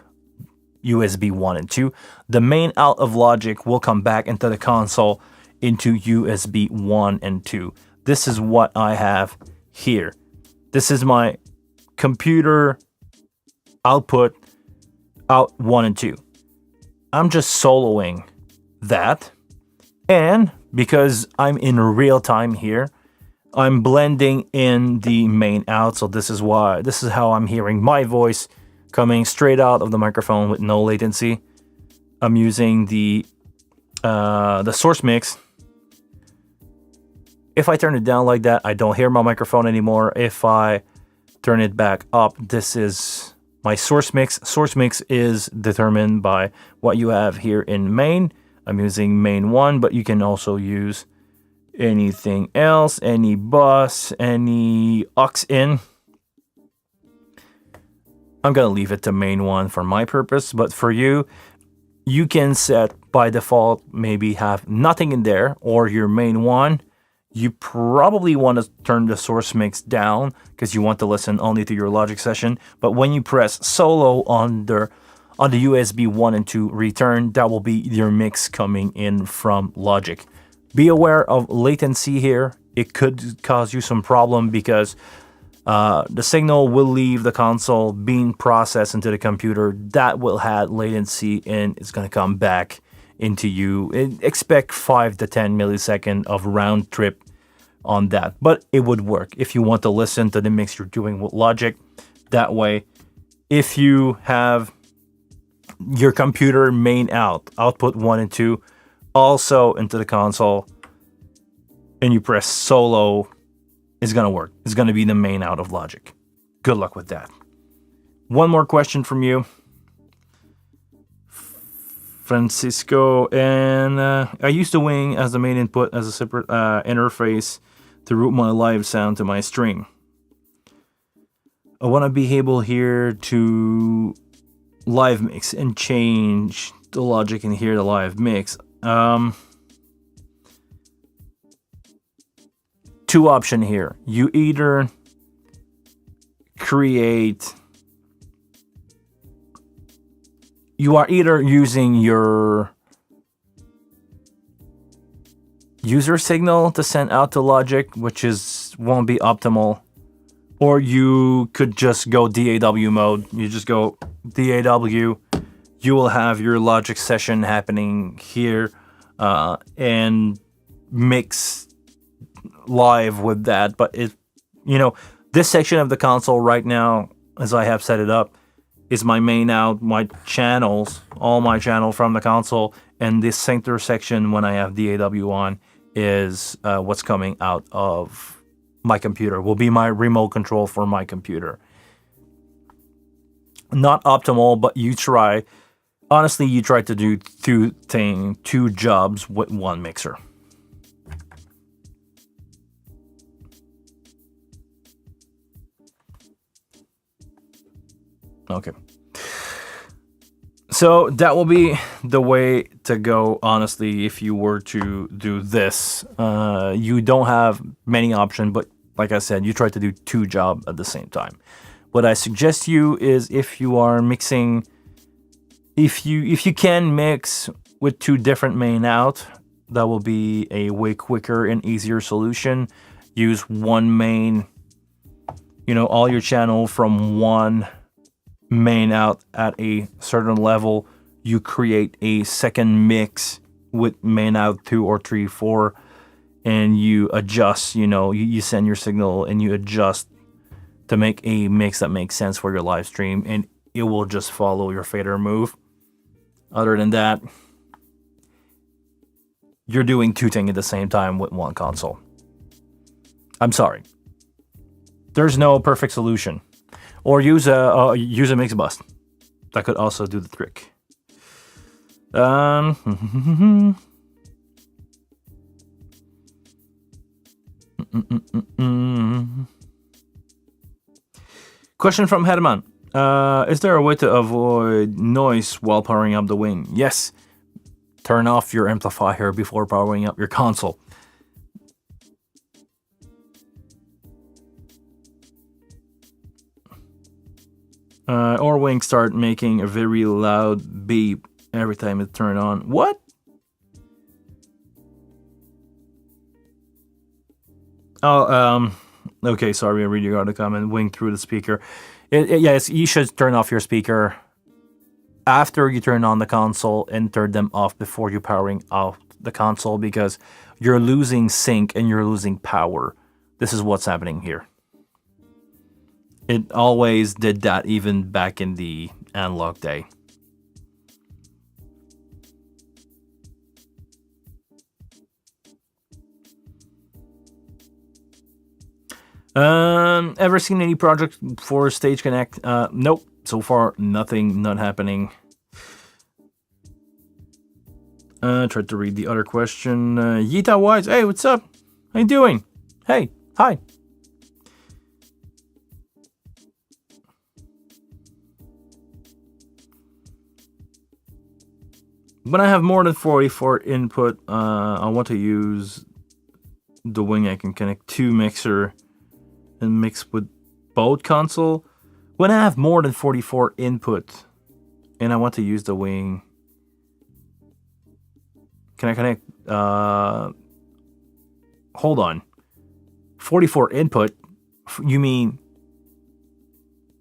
USB 1 and 2. The main out of Logic will come back into the console into USB 1 and 2. This is what I have here. This is my computer output, out 1 and 2. I'm just soloing that. And because I'm in real time here, I'm blending in the main out. So this is how I'm hearing my voice coming straight out of the microphone with no latency. I'm using the source mix. If I turn it down like that, I don't hear my microphone anymore. If I turn it back up, this is my source mix. Source mix is determined by what you have here in main. I'm using main 1, but you can also use anything else, any bus, any aux in. I'm gonna leave it to main 1 for my purpose, but for you, you can set by default, maybe have nothing in there, or your main 1. You probably want to turn the source mix down because you want to listen only to your Logic session. But when you press solo on the USB 1 and 2 return, that will be your mix coming in from Logic. Be aware of latency here. It could cause you some problem because the signal will leave the console being processed into the computer. That will have latency and it's going to come back into you. Expect 5 to 10 millisecond of round trip on that, but it would work if you want to listen to the mix you're doing with Logic. That way, if you have your computer main output 1 and 2, also into the console, and you press solo, it's gonna work. It's gonna be the main out of Logic. Good luck with that. One more question from you, Francisco, and I use the wing as the main input as a separate interface to route my live sound to my stream. I want to be able here to live mix and change the Logic and hear the live mix. Two option here. You either you are either using your user signal to send out to Logic, which won't be optimal, or you could just go DAW mode. You just go DAW. You will have your Logic session happening here and mix live with that. But this section of the console right now, as I have set it up, is my main out, my channels, all my channel from the console, and this center section when I have DAW on is what's coming out of my computer. Will be my remote control for my computer. Not optimal, but you try. Honestly, you try to do two jobs with one mixer. Okay. So that will be the way to go, honestly, if you were to do this. You don't have many options, but like I said, you try to do two jobs at the same time. What I suggest you is if you are mixing, if you can mix with two different main out, that will be a way quicker and easier solution. Use one main, all your channel from one main out at a certain level. You create a second mix with main out 2 or 3, 4, and you adjust, you send your signal and you adjust to make a mix that makes sense for your live stream, and it will just follow your fader move. Other than that, you're doing two things at the same time with one console. I'm sorry. There's no perfect solution. Or use a mix bus. That could also do the trick. Question from Herman. Is there a way to avoid noise while powering up the wing? Yes. Turn off your amplifier before powering up your console. Or wing start making a very loud beep every time it turn on. What? Oh, okay, sorry, I read your other comment. Wing through the speaker. Yes, you should turn off your speaker after you turn on the console and turn them off before you powering off the console because you're losing sync and you're losing power. This is what's happening here. It always did that even back in the analog day. Ever seen any project for Stage Connect? Nope. So far, nothing, not happening. Tried to read the other question. Yita Wise, hey, what's up? How you doing? Hey, hi. When I have more than 44 input, I want to use the wing. I can connect two mixer and mix with both console. When I have more than 44 input and I want to use the wing, can I connect? Hold on. 44 input? You mean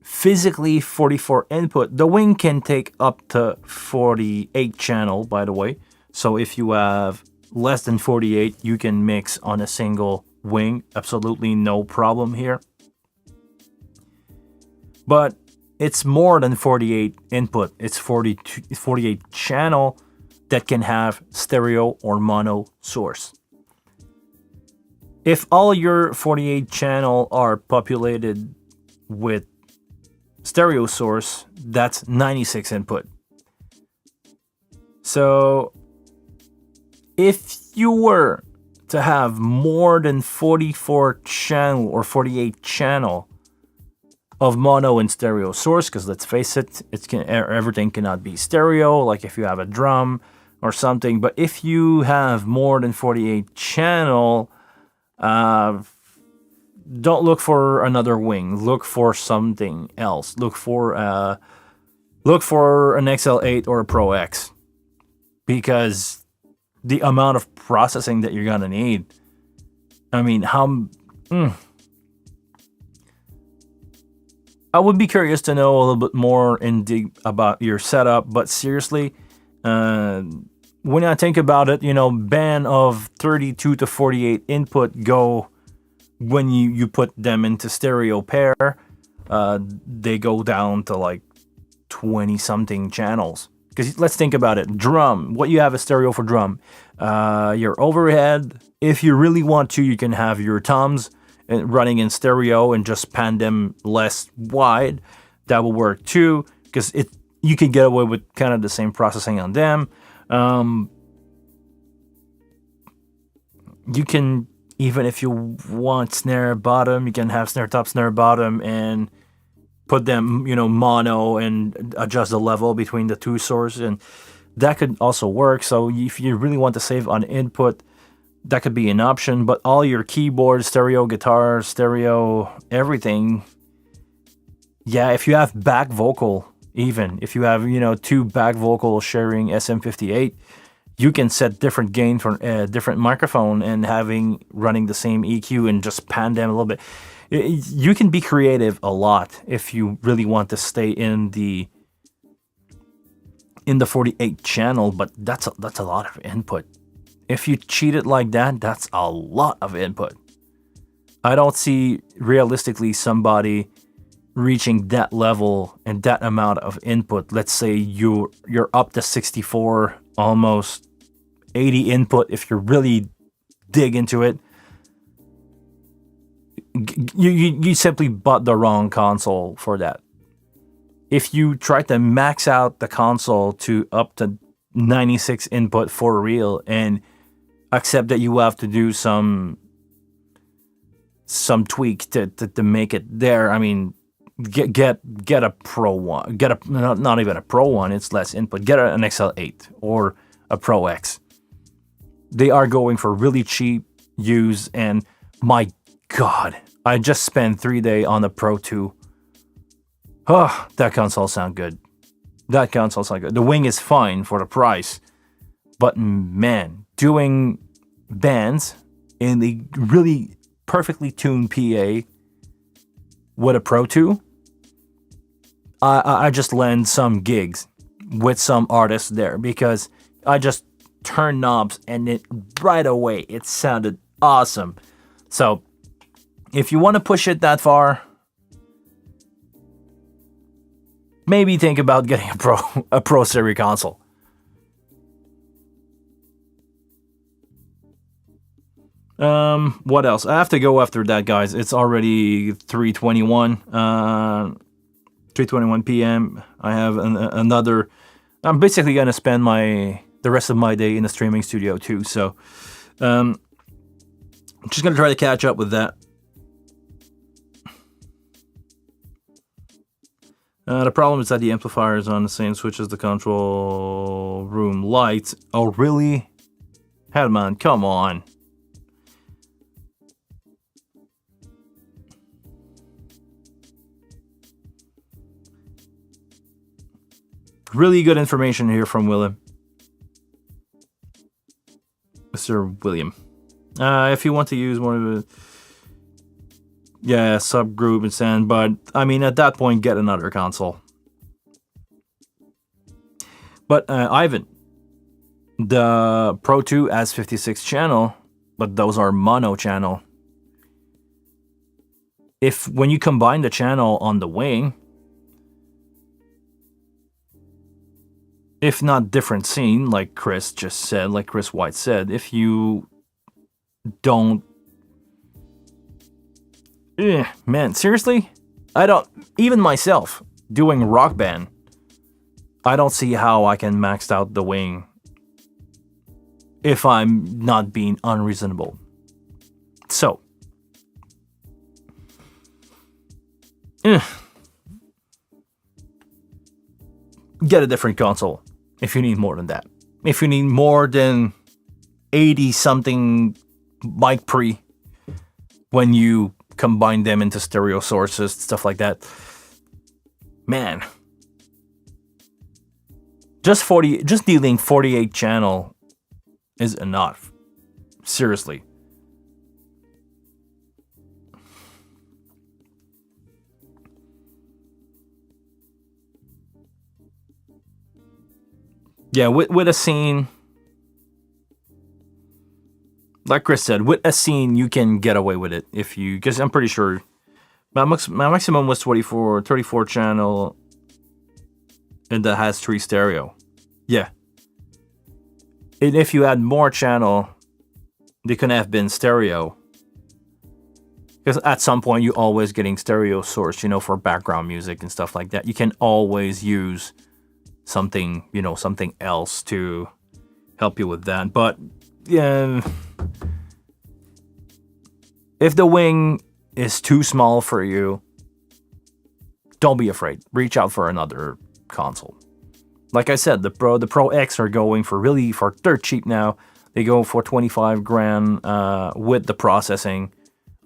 physically 44 input? The wing can take up to 48 channel, by the way. So if you have less than 48, you can mix on a single wing. Absolutely no problem here. But it's more than 48 input. It's 48 channel that can have stereo or mono source. If all your 48 channel are populated with stereo source, that's 96 input. So if you were to have more than 44 channel or 48 channel of mono and stereo source, because let's face it, everything cannot be stereo, like if you have a drum or something. But if you have more than 48 channel, don't look for another wing. Look for something else. Look for an XL8 or a Pro X, because the amount of processing that you're gonna need. I mean, I would be curious to know a little bit more about your setup, but seriously, when I think about it, band of 32 to 48 input go when you put them into stereo pair, they go down to like 20 something channels. Because let's think about it. Drum, what you have is stereo for drum. Your overhead, if you really want to, you can have your toms running in stereo and just pan them less wide. That will work too, because you can get away with kind of the same processing on them. You can, even if you want snare bottom, you can have snare top, snare bottom, and put them, mono and adjust the level between the two sources, and that could also work. So if you really want to save on input, that could be an option. But all your keyboards, stereo guitar, stereo everything, yeah, if you have back vocal, even if you have two back vocal sharing SM58, you can set different gain for different microphone and running the same EQ and just pan them a little bit. You can be creative a lot if you really want to stay in the 48 channel, but that's a lot of input. If you cheat it like that, that's a lot of input. I don't see realistically somebody reaching that level and that amount of input. Let's say you're up to 64, almost 80 input. If you really dig into it, you simply bought the wrong console for that. If you try to max out the console to up to 96 input for real and accept that you have to do some tweak to make it there, I mean, get a Pro one. Not even a Pro one. It's less input. Get an XL8 or a Pro X. They are going for really cheap use, and my God, I just spent 3 days on the Pro 2. Oh, that console sound good. That console sound good. The wing is fine for the price, but man, doing bands in the really perfectly tuned PA with a Pro 2, I just land some gigs with some artists there because I just turned knobs and it right away it sounded awesome. So if you want to push it that far, maybe think about getting a Pro Series console. What else? I have to go after that, guys. It's already 3:21 p.m. I have another. I'm basically gonna spend the rest of my day in the streaming studio too. So, I'm just gonna try to catch up with that. The problem is that the amplifier is on the same switch as the control room lights. Oh, really? Headman, come on. Really good information here from William. Mr. William. If you want to use one of the subgroup and send, but I mean at that point get another console. But Ivan, the Pro 2 has 56 channel, but those are mono channel. When you combine the channel on the wing, if not different scene, like Chris just said, like Chris White said, if you don't... man, seriously? I don't... Even myself, doing Rock Band, I don't see how I can max out the wing if I'm not being unreasonable. So... get a different console if you need more than that. If you need more than 80-something mic pre when you combine them into stereo sources, stuff like that. Man. Just dealing 48 channel is enough. Seriously. Yeah, with a scene, like Chris said, with a scene you can get away with it because I'm pretty sure my maximum was 34 channel, and that has 3 stereo. Yeah, and if you add more channel, they could have been stereo. Because at some point you're always getting stereo source, for background music and stuff like that. You can always use something else to help you with that. But yeah, if the wing is too small for you, don't be afraid. Reach out for another console. Like I said, the Pro X are going for dirt cheap now. They go for 25 grand with the processing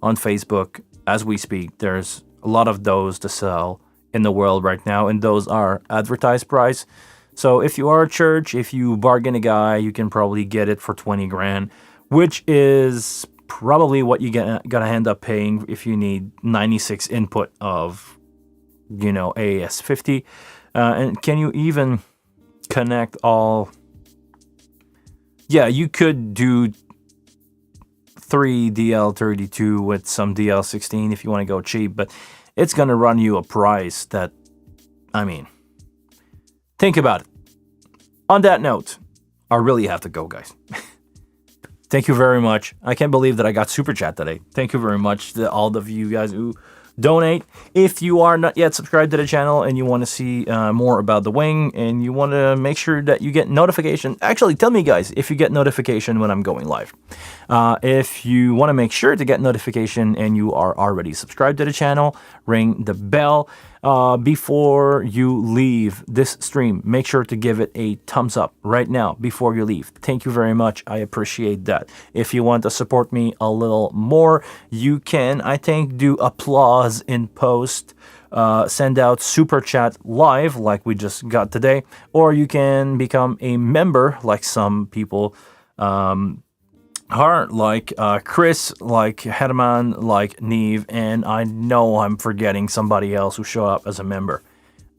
on Facebook as we speak. There's a lot of those to sell in the world right now, and those are advertised price. So if you are a church, if you bargain a guy, you can probably get it for 20 grand, which is probably what you're gonna end up paying if you need 96 input of AES50. And can you even connect all? Yeah, you could do 3 DL32 with some DL16 if you want to go cheap, but it's going to run you a price that, think about it. On that note, I really have to go, guys. Thank you very much. I can't believe that I got Super Chat today. Thank you very much to all of you guys who donate. If you are not yet subscribed to the channel and you want to see more about the wing and you want to make sure that you get notification, actually tell me, guys, if you get notification when I'm going live. If you want to make sure to get notification and you are already subscribed to the channel, ring the bell. Before you leave this stream, make sure to give it a thumbs up right now before you leave. Thank you very much. I appreciate that. If you want to support me a little more, you can, I think, do applause in post send out super chat live like we just got today, or you can become a member like some people are, like Chris, like Hedman, like Neve, and I know I'm forgetting somebody else who showed up as a member.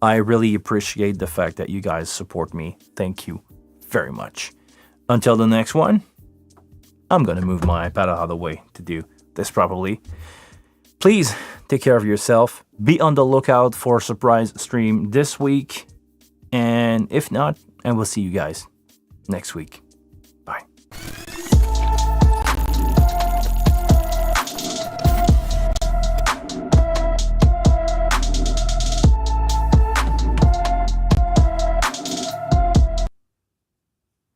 I really appreciate the fact that you guys support me. Thank you very much. Until the next one, I'm gonna move my iPad out of the way to do this properly. Please take care of yourself. Be on the lookout for a surprise stream this week. And if not, I will see you guys next week.